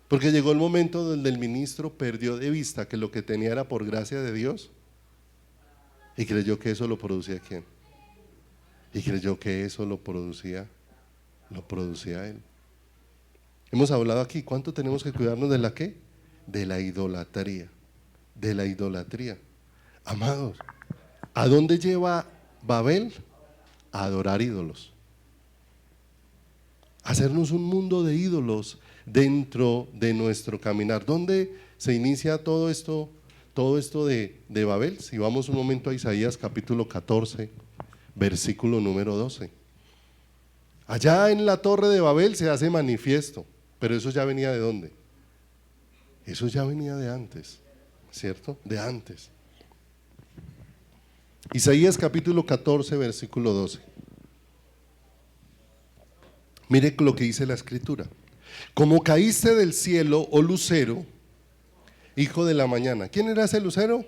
Speaker 1: Porque llegó el momento donde el ministro perdió de vista que lo que tenía era por gracia de Dios y creyó que eso lo producía ¿quién? Y creyó que eso lo producía él. Hemos hablado aquí, ¿cuánto tenemos que cuidarnos de la qué? De la idolatría. De la idolatría. Amados, ¿a dónde lleva Babel? A adorar ídolos. Hacernos un mundo de ídolos dentro de nuestro caminar. ¿Dónde se inicia todo esto de Babel? Si vamos un momento a Isaías capítulo 14, versículo número 12. Allá en la torre de Babel se hace manifiesto, pero eso ya venía ¿de dónde? Eso ya venía de antes, ¿cierto? De antes. Isaías capítulo 14, versículo 12. Mire lo que dice la escritura. Como caíste del cielo, oh lucero, hijo de la mañana. ¿Quién era ese lucero?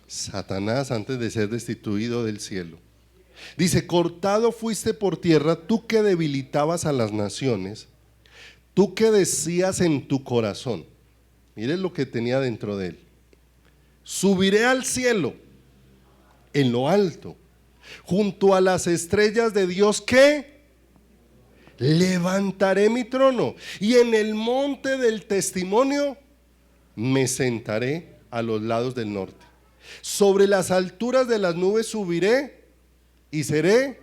Speaker 1: Satanás, antes de ser destituido del cielo. Dice, cortado fuiste por tierra, tú que debilitabas a las naciones, tú que decías en tu corazón. Mire lo que tenía dentro de él. Subiré al cielo, en lo alto, junto a las estrellas de Dios, ¿qué? Levantaré mi trono y en el monte del testimonio me sentaré a los lados del norte. Sobre las alturas de las nubes subiré y seré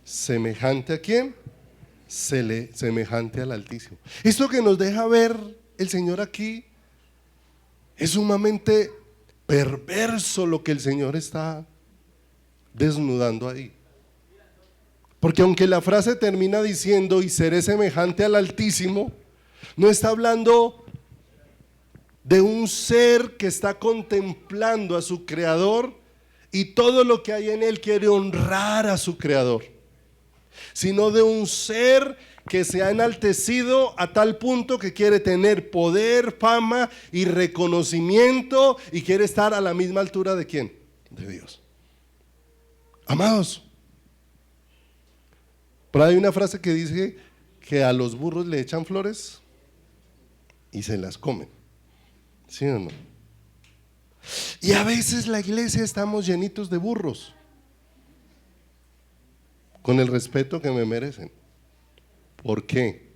Speaker 1: semejante ¿a quién? Semejante al Altísimo. Esto que nos deja ver el Señor aquí es sumamente perverso lo que el Señor está desnudando ahí. Porque aunque la frase termina diciendo y seré semejante al Altísimo, no está hablando de un ser que está contemplando a su Creador y todo lo que hay en él quiere honrar a su Creador, sino de un ser que se ha enaltecido a tal punto que quiere tener poder, fama y reconocimiento y quiere estar a la misma altura ¿de quién? De Dios. Amados, pero hay una frase que dice que a los burros le echan flores y se las comen, ¿sí o no? Y a veces la iglesia estamos llenitos de burros, con el respeto que me merecen. ¿Por qué?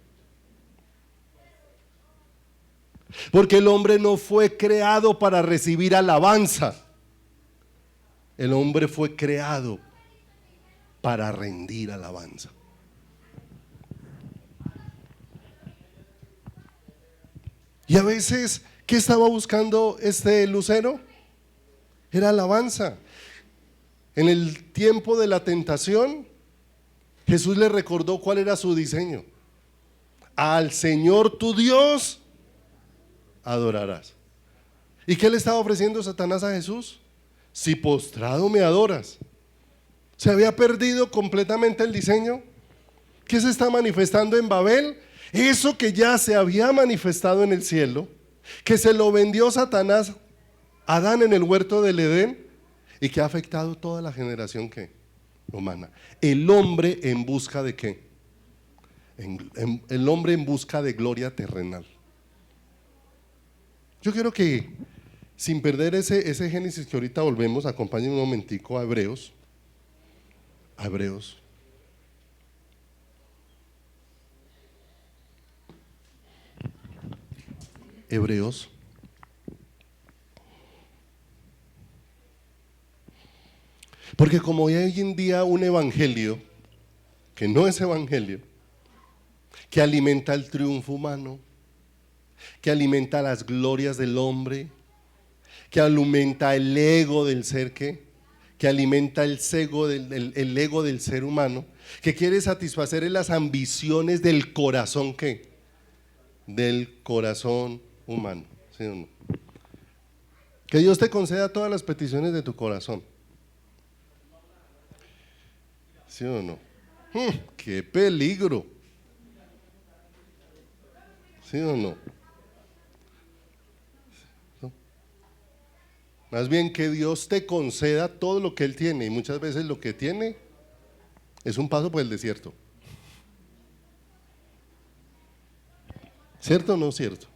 Speaker 1: Porque el hombre no fue creado para recibir alabanza. El hombre fue creado para rendir alabanza. Y a veces, ¿qué estaba buscando este lucero? Era alabanza. En el tiempo de la tentación, Jesús le recordó cuál era su diseño. Al Señor tu Dios adorarás. ¿Y qué le estaba ofreciendo Satanás a Jesús? Si postrado me adoras. ¿Se había perdido completamente el diseño? ¿Qué se está manifestando en Babel? Eso que ya se había manifestado en el cielo, que se lo vendió Satanás a Adán en el huerto del Edén y que ha afectado toda la generación ¿qué? Humana. El hombre en busca de ¿qué? El hombre en busca de gloria terrenal. Yo quiero que, sin perder ese Génesis que ahorita volvemos, acompáñenme un momentico a Hebreos. a Hebreos. Hebreos. Porque como hay hoy en día un evangelio que no es evangelio, que alimenta el triunfo humano, que alimenta las glorias del hombre, que alimenta el ego del ser que alimenta el ego del ser humano, que quiere satisfacer en las ambiciones del corazón del corazón humano, ¿sí o no? Que Dios te conceda todas las peticiones de tu corazón, ¿sí o no? ¡Qué peligro! ¿Sí o no? Más bien que Dios te conceda todo lo que Él tiene, y muchas veces lo que tiene es un paso por el desierto. ¿Cierto o no cierto?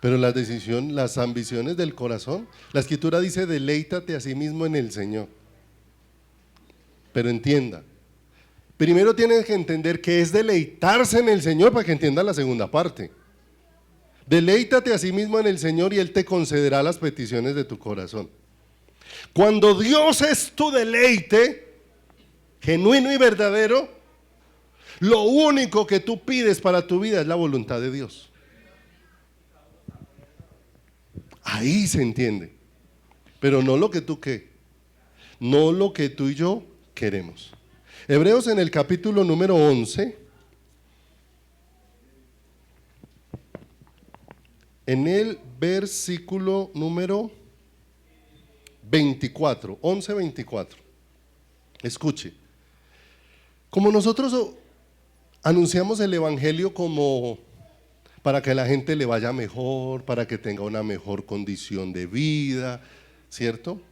Speaker 1: Pero las ambiciones del corazón, la escritura dice: deleítate a sí mismo en el Señor. Pero entienda, primero tienes que entender que es deleitarse en el Señor para que entienda la segunda parte. Deleítate a sí mismo en el Señor y Él te concederá las peticiones de tu corazón. Cuando Dios es tu deleite, genuino y verdadero, lo único que tú pides para tu vida es la voluntad de Dios. Ahí se entiende. Pero no lo que tú no lo que tú y yo queremos. Hebreos en el capítulo número 11, en el versículo número 24, 11:24. Escuche. Como nosotros anunciamos el evangelio como para que la gente le vaya mejor, para que tenga una mejor condición de vida, ¿cierto?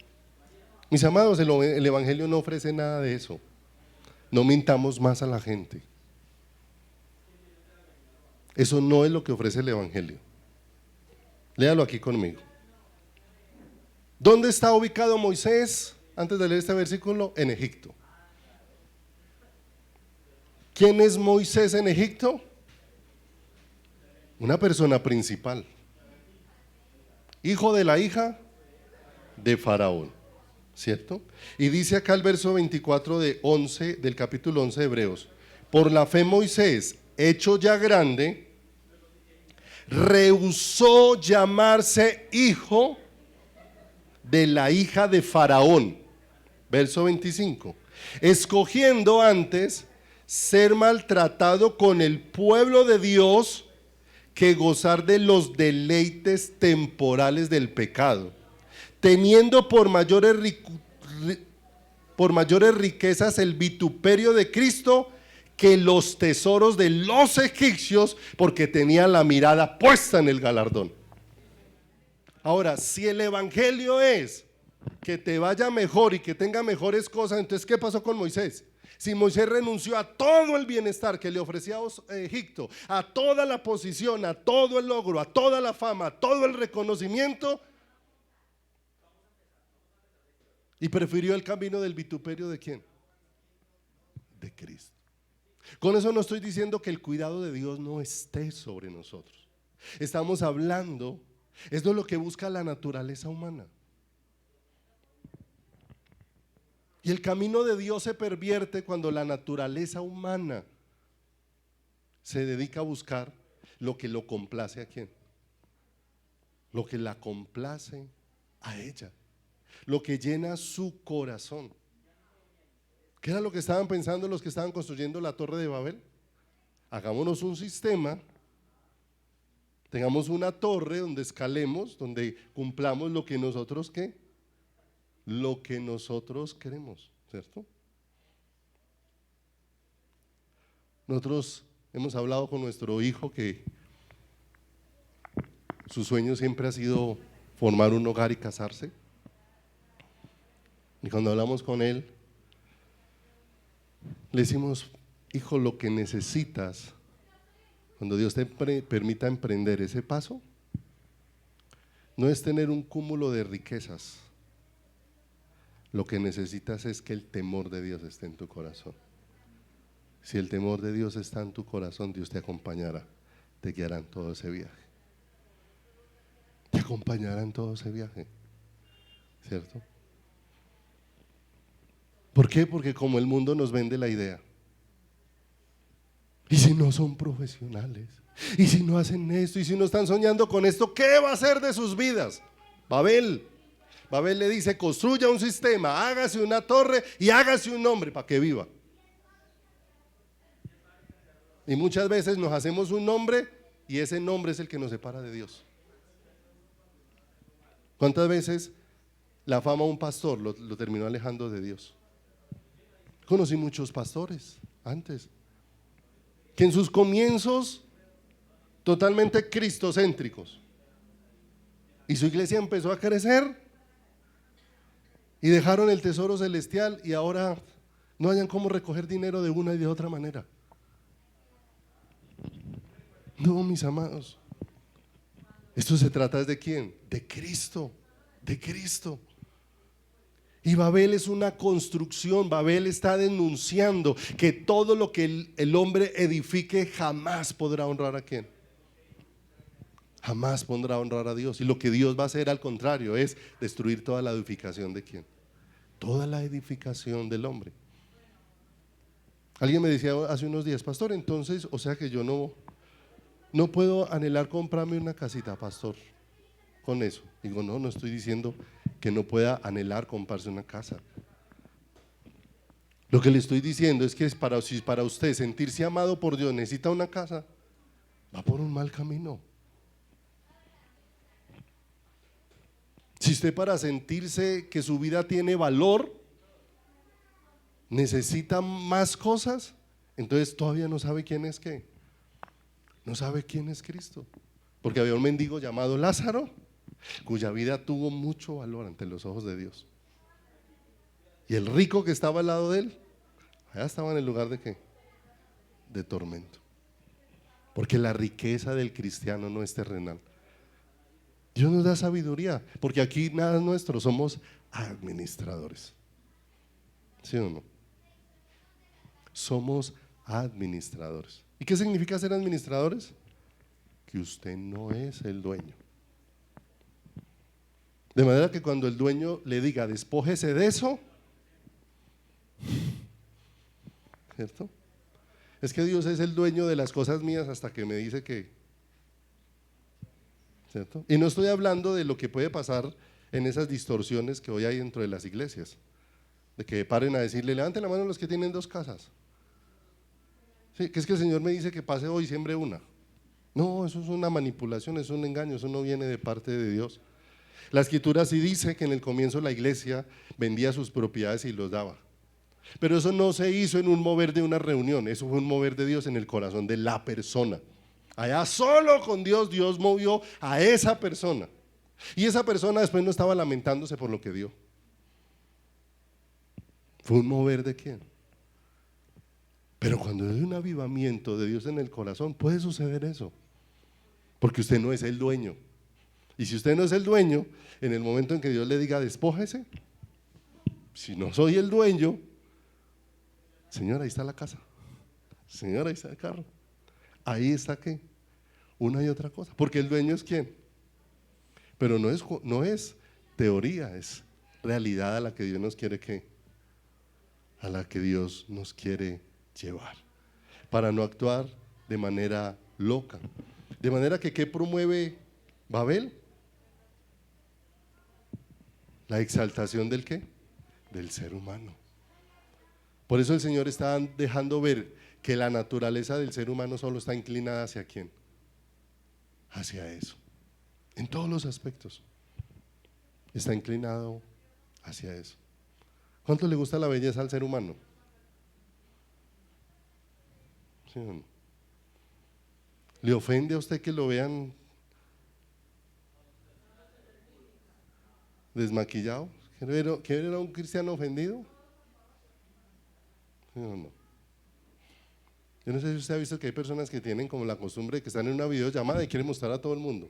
Speaker 1: Mis amados, el evangelio no ofrece nada de eso. No mintamos más a la gente. Eso no es lo que ofrece el evangelio. Léalo aquí conmigo. ¿Dónde está ubicado Moisés? Antes de leer este versículo, en Egipto. ¿Quién es Moisés en Egipto? Una persona principal, hijo de la hija de Faraón, ¿cierto? Y dice acá el verso 24 del capítulo 11 de Hebreos: por la fe Moisés, hecho ya grande, rehusó llamarse hijo de la hija de Faraón. Verso 25: escogiendo antes ser maltratado con el pueblo de Dios que gozar de los deleites temporales del pecado, teniendo por mayores riquezas el vituperio de Cristo que los tesoros de los egipcios, porque tenía la mirada puesta en el galardón. Ahora, si el evangelio es que te vaya mejor y que tenga mejores cosas, entonces ¿qué pasó con Moisés? Si Moisés renunció a todo el bienestar que le ofrecía Egipto, a toda la posición, a todo el logro, a toda la fama, a todo el reconocimiento, y prefirió el camino del vituperio, ¿de quién? De Cristo. Con eso no estoy diciendo que el cuidado de Dios no esté sobre nosotros. Estamos hablando, esto es lo que busca la naturaleza humana. Y el camino de Dios se pervierte cuando la naturaleza humana se dedica a buscar lo que lo complace a quién, lo que la complace a ella, lo que llena su corazón. ¿Qué era lo que estaban pensando los que estaban construyendo la Torre de Babel? Hagámonos un sistema, tengamos una torre donde escalemos, donde cumplamos lo que nosotros lo que nosotros queremos, ¿cierto? Nosotros hemos hablado con nuestro hijo que su sueño siempre ha sido formar un hogar y casarse. Y cuando hablamos con él, le decimos: hijo, lo que necesitas, cuando Dios te permita emprender ese paso, no es tener un cúmulo de riquezas. Lo que necesitas es que el temor de Dios esté en tu corazón. Si el temor de Dios está en tu corazón, Dios te acompañará, te guiará en todo ese viaje. Te acompañará en todo ese viaje, ¿cierto? ¿Por qué? Porque como el mundo nos vende la idea, y si no son profesionales, y si no hacen esto, y si no están soñando con esto, ¿qué va a ser de sus vidas? Babel le dice: construya un sistema, hágase una torre y hágase un nombre para que viva. Y muchas veces nos hacemos un nombre y ese nombre es el que nos separa de Dios. ¿Cuántas veces la fama a un pastor lo terminó alejando de Dios? Conocí muchos pastores antes que en sus comienzos totalmente cristocéntricos, y su iglesia empezó a crecer y dejaron el tesoro celestial y ahora no hayan cómo recoger dinero de una y de otra manera. No, mis amados, esto se trata ¿de quién? De Cristo, de Cristo. Y Babel es una construcción. Babel está denunciando que todo lo que el hombre edifique jamás podrá honrar a quién. Jamás podrá honrar a Dios. Y lo que Dios va a hacer al contrario es destruir toda la edificación de quién. Toda la edificación del hombre. Alguien me decía hace unos días: pastor, entonces, o sea que yo no puedo anhelar comprarme una casita, pastor, con eso. Digo, no estoy diciendo que no pueda anhelar comprarse una casa. Lo que le estoy diciendo es que si para usted sentirse amado por Dios necesita una casa, va por un mal camino. Si usted para sentirse que su vida tiene valor necesita más cosas, entonces todavía no sabe quién es qué. No sabe quién es Cristo. Porque había un mendigo llamado Lázaro, cuya vida tuvo mucho valor ante los ojos de Dios. Y el rico que estaba al lado de él, allá estaba en el lugar de qué? De tormento. Porque la riqueza del cristiano no es terrenal. Dios nos da sabiduría, porque aquí nada es nuestro, somos administradores. ¿Sí o no? Somos administradores. ¿Y qué significa ser administradores? Que usted no es el dueño. De manera que cuando el dueño le diga despójese de eso, ¿cierto? Es que Dios es el dueño de las cosas mías hasta que me dice que, ¿cierto? Y no estoy hablando de lo que puede pasar en esas distorsiones que hoy hay dentro de las iglesias, de que paren a decirle: levanten la mano los que tienen 2 casas. Sí, que es que el Señor me dice que pase hoy y siembre una. No, eso es una manipulación, es un engaño, eso no viene de parte de Dios. La escritura sí dice que en el comienzo la iglesia vendía sus propiedades y los daba, pero eso no se hizo en un mover de una reunión, eso fue un mover de Dios en el corazón de la persona. Allá solo con Dios, Dios movió a esa persona, y esa persona después no estaba lamentándose por lo que dio. Fue un mover de quién. Pero cuando hay un avivamiento de Dios en el corazón, puede suceder eso, porque usted no es el dueño. Y si usted no es el dueño, en el momento en que Dios le diga despójese, si no soy el dueño, Señor, ahí está la casa, Señor, ahí está el carro, ahí está qué, una y otra cosa, porque el dueño es quién. Pero no es teoría, es realidad a la que Dios nos quiere a la que Dios nos quiere llevar, para no actuar de manera loca. De manera que ¿qué promueve Babel? La exaltación ¿del qué? Del ser humano. Por eso el Señor está dejando ver que la naturaleza del ser humano solo está inclinada hacia quién, hacia eso, en todos los aspectos está inclinado hacia eso. ¿Cuánto le gusta la belleza al ser humano? ¿Sí o no? ¿Le ofende a usted que lo vean desmaquillado? ¿Quiere ver a un cristiano ofendido? ¿Sí o no? Yo no sé si usted ha visto que hay personas que tienen como la costumbre de que están en una videollamada y quieren mostrar a todo el mundo,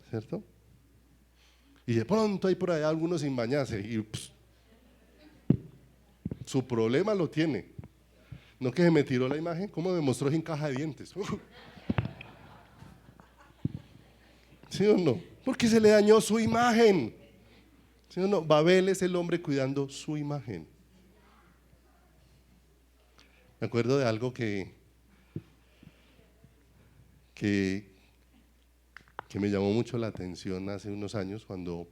Speaker 1: ¿cierto? Y de pronto hay por allá algunos sin bañarse y su problema lo tiene. No que se me tiró la imagen, ¿cómo me mostró sin caja de dientes? ¿Sí o no? Porque se le dañó su imagen. ¿Sí o no? Babel es el hombre cuidando su imagen. Me acuerdo de algo que me llamó mucho la atención hace unos años, cuando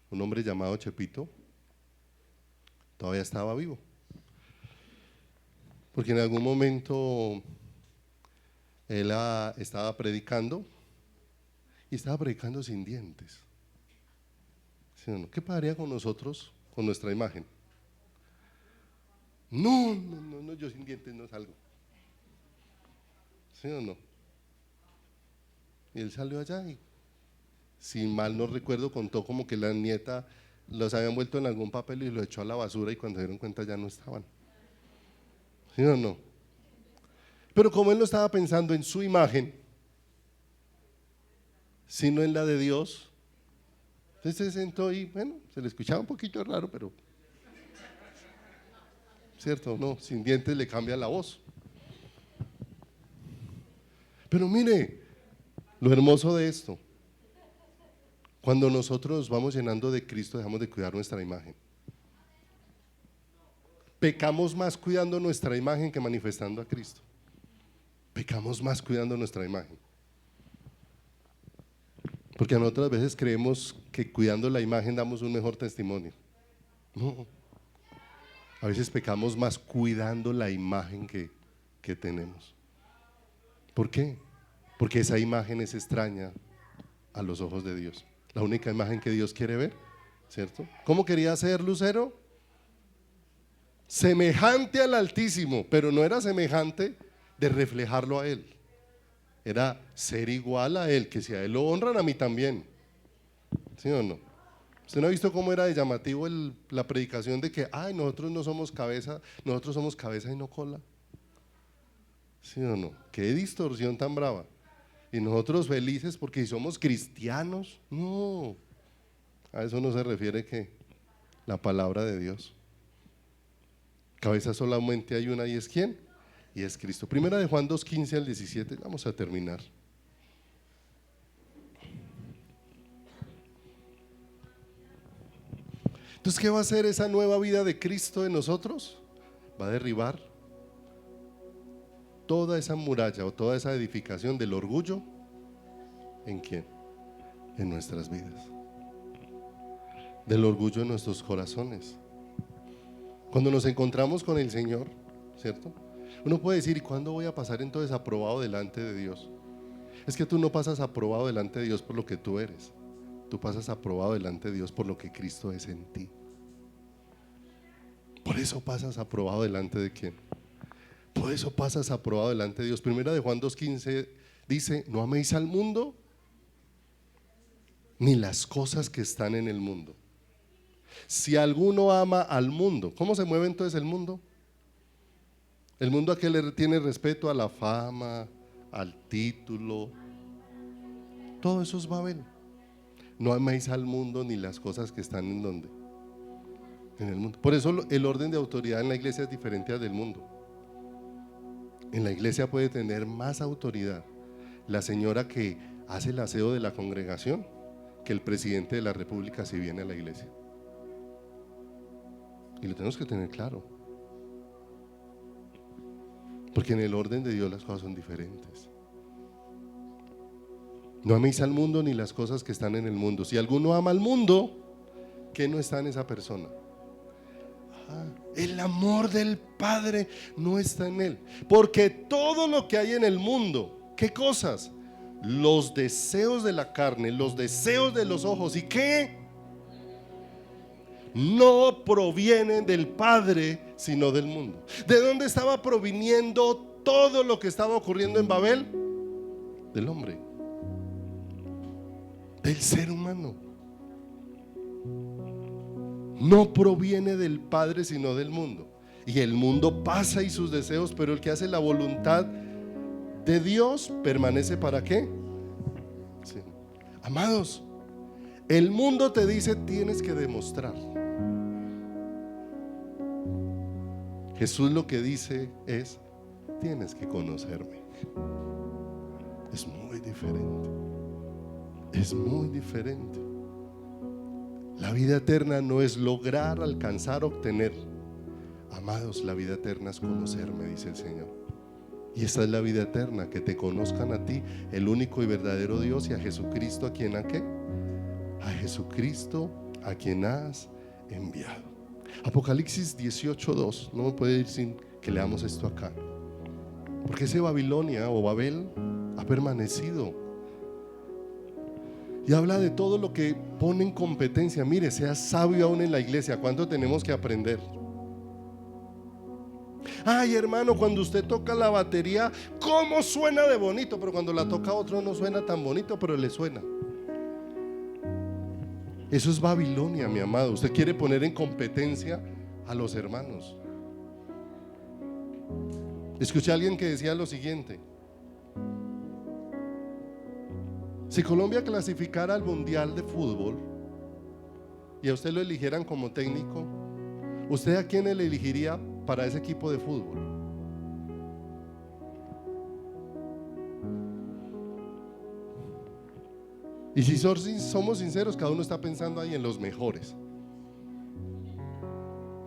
Speaker 1: un hombre llamado Chepito todavía estaba vivo. Porque en algún momento él estaba predicando y estaba predicando sin dientes. ¿Sí o no? ¿Qué pasaría con nosotros, con nuestra imagen? No, yo sin dientes no salgo. ¿Sí o no? Y él salió allá y, si mal no recuerdo, contó como que la nieta los habían envuelto en algún papel y lo echó a la basura, y cuando se dieron cuenta ya no estaban. ¿Sí o no? Pero como él no estaba pensando en su imagen, sino en la de Dios, entonces se sentó y, bueno, se le escuchaba un poquito raro, pero cierto, no, sin dientes le cambia la voz. Pero mire, lo hermoso de esto, cuando nosotros nos vamos llenando de Cristo, dejamos de cuidar nuestra imagen. Pecamos más cuidando nuestra imagen que manifestando a Cristo. Pecamos más cuidando nuestra imagen. Porque a nosotras veces creemos que cuidando la imagen damos un mejor testimonio. No. A veces pecamos más cuidando la imagen que tenemos. ¿Por qué? Porque esa imagen es extraña a los ojos de Dios. La única imagen que Dios quiere ver, ¿cierto? ¿Cómo quería ser Lucero? Semejante al Altísimo, pero no era semejante de reflejarlo a Él. Era ser igual a Él, que si a Él lo honran, a mí también. ¿Sí o no? ¿Usted no ha visto cómo era de llamativo la predicación de que, ay, nosotros no somos cabeza, nosotros somos cabeza y no cola? ¿Sí o no? Qué distorsión tan brava. Y nosotros felices porque si somos cristianos. No, a eso no se refiere que la palabra de Dios. Cabeza solamente hay una, y es ¿quién? Y es Cristo. Primera de Juan 2:15 al 17, vamos a terminar. Entonces, ¿qué va a hacer esa nueva vida de Cristo en nosotros? Va a derribar toda esa muralla o toda esa edificación del orgullo. ¿En quién? En nuestras vidas. Del orgullo en nuestros corazones. Cuando nos encontramos con el Señor, ¿cierto? Uno puede decir, ¿y cuándo voy a pasar entonces aprobado delante de Dios? Es que tú no pasas aprobado delante de Dios por lo que tú eres. Tú pasas aprobado delante de Dios por lo que Cristo es en ti. Por eso pasas aprobado delante de ¿quién? Por eso pasas aprobado delante de Dios. Primera de Juan 2:15 dice, no améis al mundo ni las cosas que están en el mundo. Si alguno ama al mundo, ¿cómo se mueve entonces el mundo? El mundo a que le tiene respeto, a la fama, al título. Todo eso es Babel. No améis al mundo ni las cosas que están en donde. En el mundo. Por eso el orden de autoridad en la iglesia es diferente al del mundo. En la iglesia puede tener más autoridad la señora que hace el aseo de la congregación que el presidente de la república si viene a la iglesia. Y lo tenemos que tener claro. Porque en el orden de Dios las cosas son diferentes. No améis al mundo ni las cosas que están en el mundo. Si alguno ama al mundo, ¿qué no está en esa persona? El amor del Padre no está en él. Porque todo lo que hay en el mundo, ¿qué cosas? Los deseos de la carne, los deseos de los ojos, ¿y qué? No provienen del Padre, sino del mundo. ¿De dónde estaba proviniendo todo lo que estaba ocurriendo en Babel? Del hombre, del ser humano. No proviene del Padre, sino del mundo. Y el mundo pasa y sus deseos, pero el que hace la voluntad de Dios permanece ¿para qué? Sí. Amados, El mundo te dice tienes que demostrar. Jesús lo que dice es tienes que conocerme. Es muy diferente. Es muy diferente. La vida eterna no es lograr, alcanzar, obtener. Amados, la vida eterna es conocerme, dice el Señor. Y esta es la vida eterna, que te conozcan a ti, el único y verdadero Dios, y a Jesucristo, a quien ¿a qué? A Jesucristo a quien has enviado. Apocalipsis 18:2. No me puede ir sin que leamos esto acá, porque ese Babilonia o Babel ha permanecido y habla de todo lo que pone en competencia. Mire, sea sabio aún en la iglesia. ¿Cuánto tenemos que aprender? Ay, hermano, cuando usted toca la batería, ¿cómo suena de bonito? Pero cuando la toca otro no suena tan bonito, pero le suena. Eso es Babilonia, mi amado. Usted quiere poner en competencia a los hermanos. Escuché a alguien que decía lo siguiente: si Colombia clasificara al Mundial de Fútbol y a usted lo eligieran como técnico, ¿usted a quién le elegiría para ese equipo de fútbol? Y si somos sinceros, cada uno está pensando ahí en los mejores.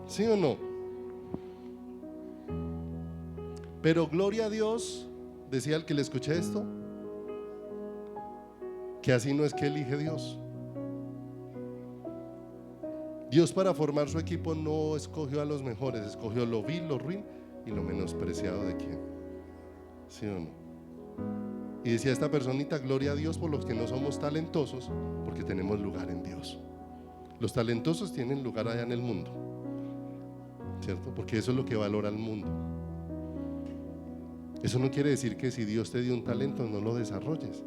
Speaker 1: ¿Sí o no? Pero gloria a Dios, decía el que le escuché esto, que así no es que elige Dios. Dios, para formar su equipo, no escogió a los mejores, escogió lo vil, lo ruin y lo menospreciado de quién. ¿Sí o no? Y decía esta personita: gloria a Dios por los que no somos talentosos, porque tenemos lugar en Dios. Los talentosos tienen lugar allá en el mundo, ¿cierto? Porque eso es lo que valora el mundo. Eso no quiere decir que si Dios te dio un talento no lo desarrolles.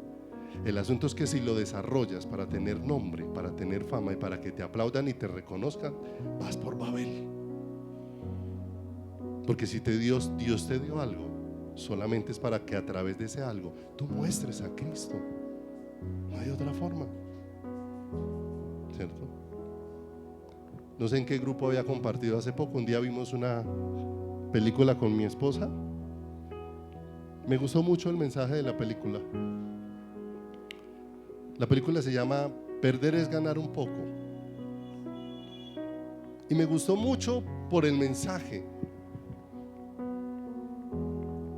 Speaker 1: El asunto es que si lo desarrollas para tener nombre, para tener fama y para que te aplaudan y te reconozcan, vas por Babel. Porque si Dios te dio algo, solamente es para que a través de ese algo tú muestres a Cristo. No hay otra forma, ¿cierto? No sé en qué grupo había compartido hace poco. Un día vimos una película con mi esposa. Me gustó mucho el mensaje de la película. La película se llama Perder es ganar un poco. Y me gustó mucho por el mensaje.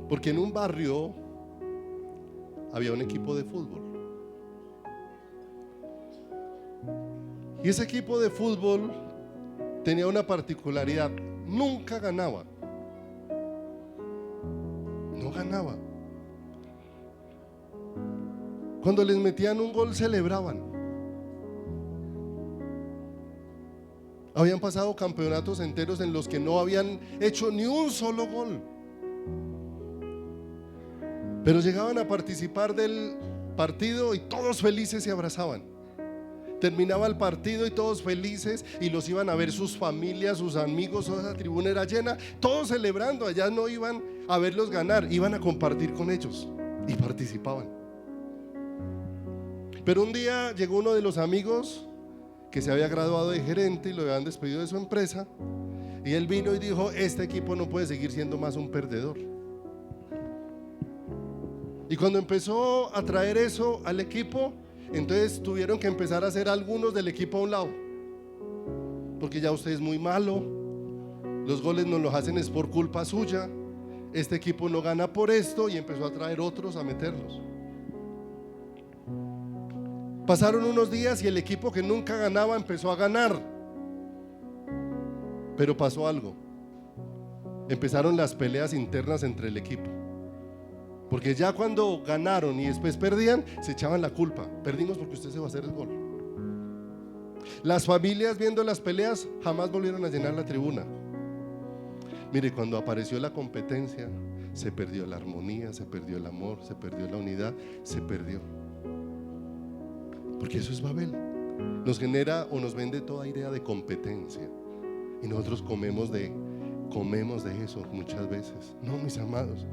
Speaker 1: Porque en un barrio había un equipo de fútbol. Y ese equipo de fútbol tenía una particularidad: nunca ganaba. No ganaba. Cuando les metían un gol celebraban. Habían pasado campeonatos enteros en los que no habían hecho ni un solo gol, pero llegaban a participar del partido y todos felices se abrazaban. Terminaba el partido y todos felices, y los iban a ver sus familias, sus amigos. Toda esa tribuna era llena, todos celebrando. Allá no iban a verlos ganar, iban a compartir con ellos y participaban. Pero un día llegó uno de los amigos que se había graduado de gerente y lo habían despedido de su empresa, y él vino y dijo: este equipo no puede seguir siendo más un perdedor. Y cuando empezó a traer eso al equipo, entonces tuvieron que empezar a hacer algunos del equipo a un lado, porque ya usted es muy malo, los goles no los hacen es por culpa suya, este equipo no gana por esto, y empezó a traer otros a meterlos. Pasaron unos días y el equipo que nunca ganaba empezó a ganar. Pero pasó algo: empezaron las peleas internas entre el equipo, porque ya cuando ganaron y después perdían, se echaban la culpa: perdimos porque usted se va a hacer el gol. Las familias, viendo las peleas, jamás volvieron a llenar la tribuna. Mire, cuando apareció la competencia, se perdió la armonía, se perdió el amor, se perdió la unidad, se perdió. Porque eso es Babel. Nos genera o nos vende toda idea de competencia, y nosotros comemos de eso muchas veces. No, mis amados,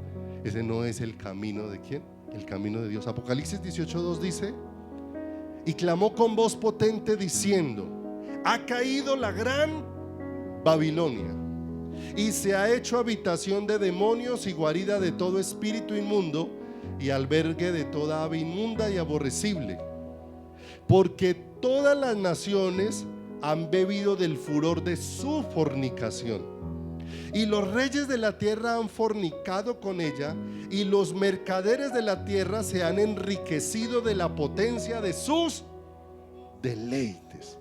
Speaker 1: ese no es el camino de ¿quién? El camino de Dios. Apocalipsis 18:2 dice: y clamó con voz potente diciendo: ha caído la gran Babilonia y se ha hecho habitación de demonios y guarida de todo espíritu inmundo y albergue de toda ave inmunda y aborrecible, porque todas las naciones han bebido del furor de su fornicación, y los reyes de la tierra han fornicado con ella, y los mercaderes de la tierra se han enriquecido de la potencia de sus deleites.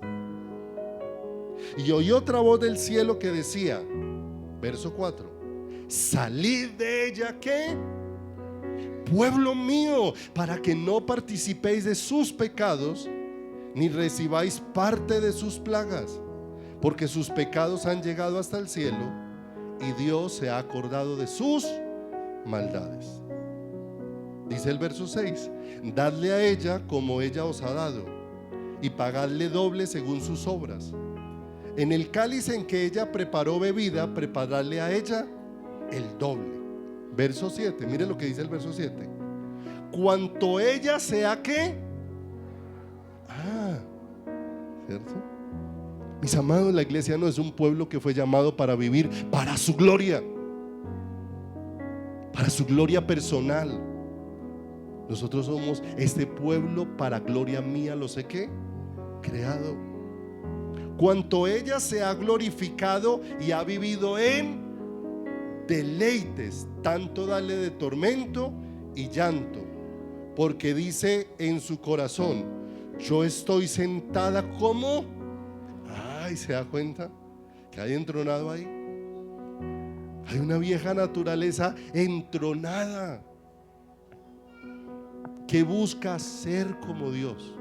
Speaker 1: Y oí otra voz del cielo que decía, verso 4: salid de ella, ¿qué? Pueblo mío, para que no participéis de sus pecados, ni recibáis parte de sus plagas, porque sus pecados han llegado hasta el cielo, y Dios se ha acordado de sus maldades. Dice el verso 6: dadle a ella como ella os ha dado, y pagadle doble según sus obras. En el cáliz en que ella preparó bebida, prepararle a ella el doble. Verso 7, mire lo que dice el verso 7: cuanto ella sea, ¿qué? ¿Cierto? Mis amados, la iglesia no es un pueblo que fue llamado para vivir para su gloria, para su gloria personal. Nosotros somos este pueblo para gloria mía, lo sé que creado. Cuanto ella se ha glorificado y ha vivido en deleites, tanto dale de tormento y llanto, porque dice en su corazón: yo estoy sentada como... Ay, ¿se da cuenta que hay entronado ahí? Hay una vieja naturaleza entronada que busca ser como Dios,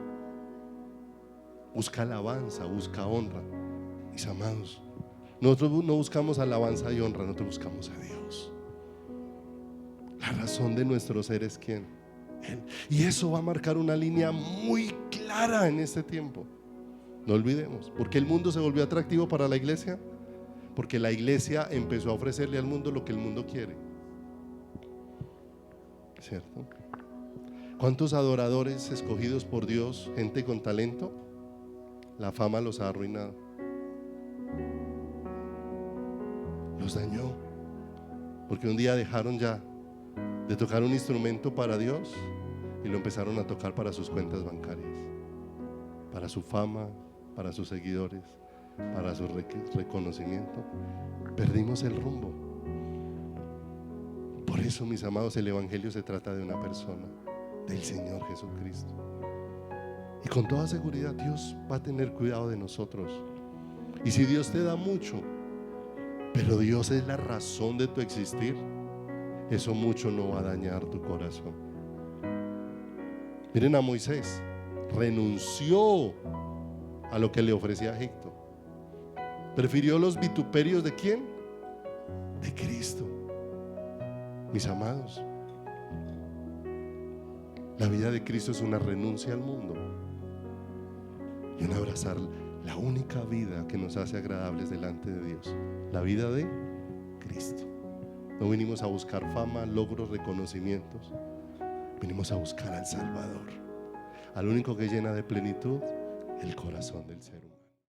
Speaker 1: busca alabanza, busca honra. Mis amados, nosotros no buscamos alabanza y honra, nosotros buscamos a Dios. La razón de nuestro ser es ¿quién? Él. Y eso va a marcar una línea muy clara en este tiempo. No olvidemos, ¿por qué el mundo se volvió atractivo para la iglesia? Porque la iglesia empezó a ofrecerle al mundo lo que el mundo quiere, ¿cierto? ¿Cuántos adoradores escogidos por Dios, gente con talento, la fama los ha arruinado, los dañó? Porque un día dejaron ya de tocar un instrumento para Dios y lo empezaron a tocar para sus cuentas bancarias, para su fama, para sus seguidores, para su reconocimiento. Perdimos el rumbo. Por eso, mis amados, el evangelio se trata de una persona, del Señor Jesucristo. Y con toda seguridad Dios va a tener cuidado de nosotros. Y si Dios te da mucho, pero Dios es la razón de tu existir, eso mucho no va a dañar tu corazón. Miren a Moisés, renunció a lo que le ofrecía Egipto, prefirió los vituperios ¿de quién? De Cristo. Mis amados, la vida de Cristo es una renuncia al mundo y un abrazar la única vida que nos hace agradables delante de Dios, la vida de Cristo. No vinimos a buscar fama, logros, reconocimientos. Vinimos a buscar al Salvador, al único que llena de plenitud el corazón del ser humano.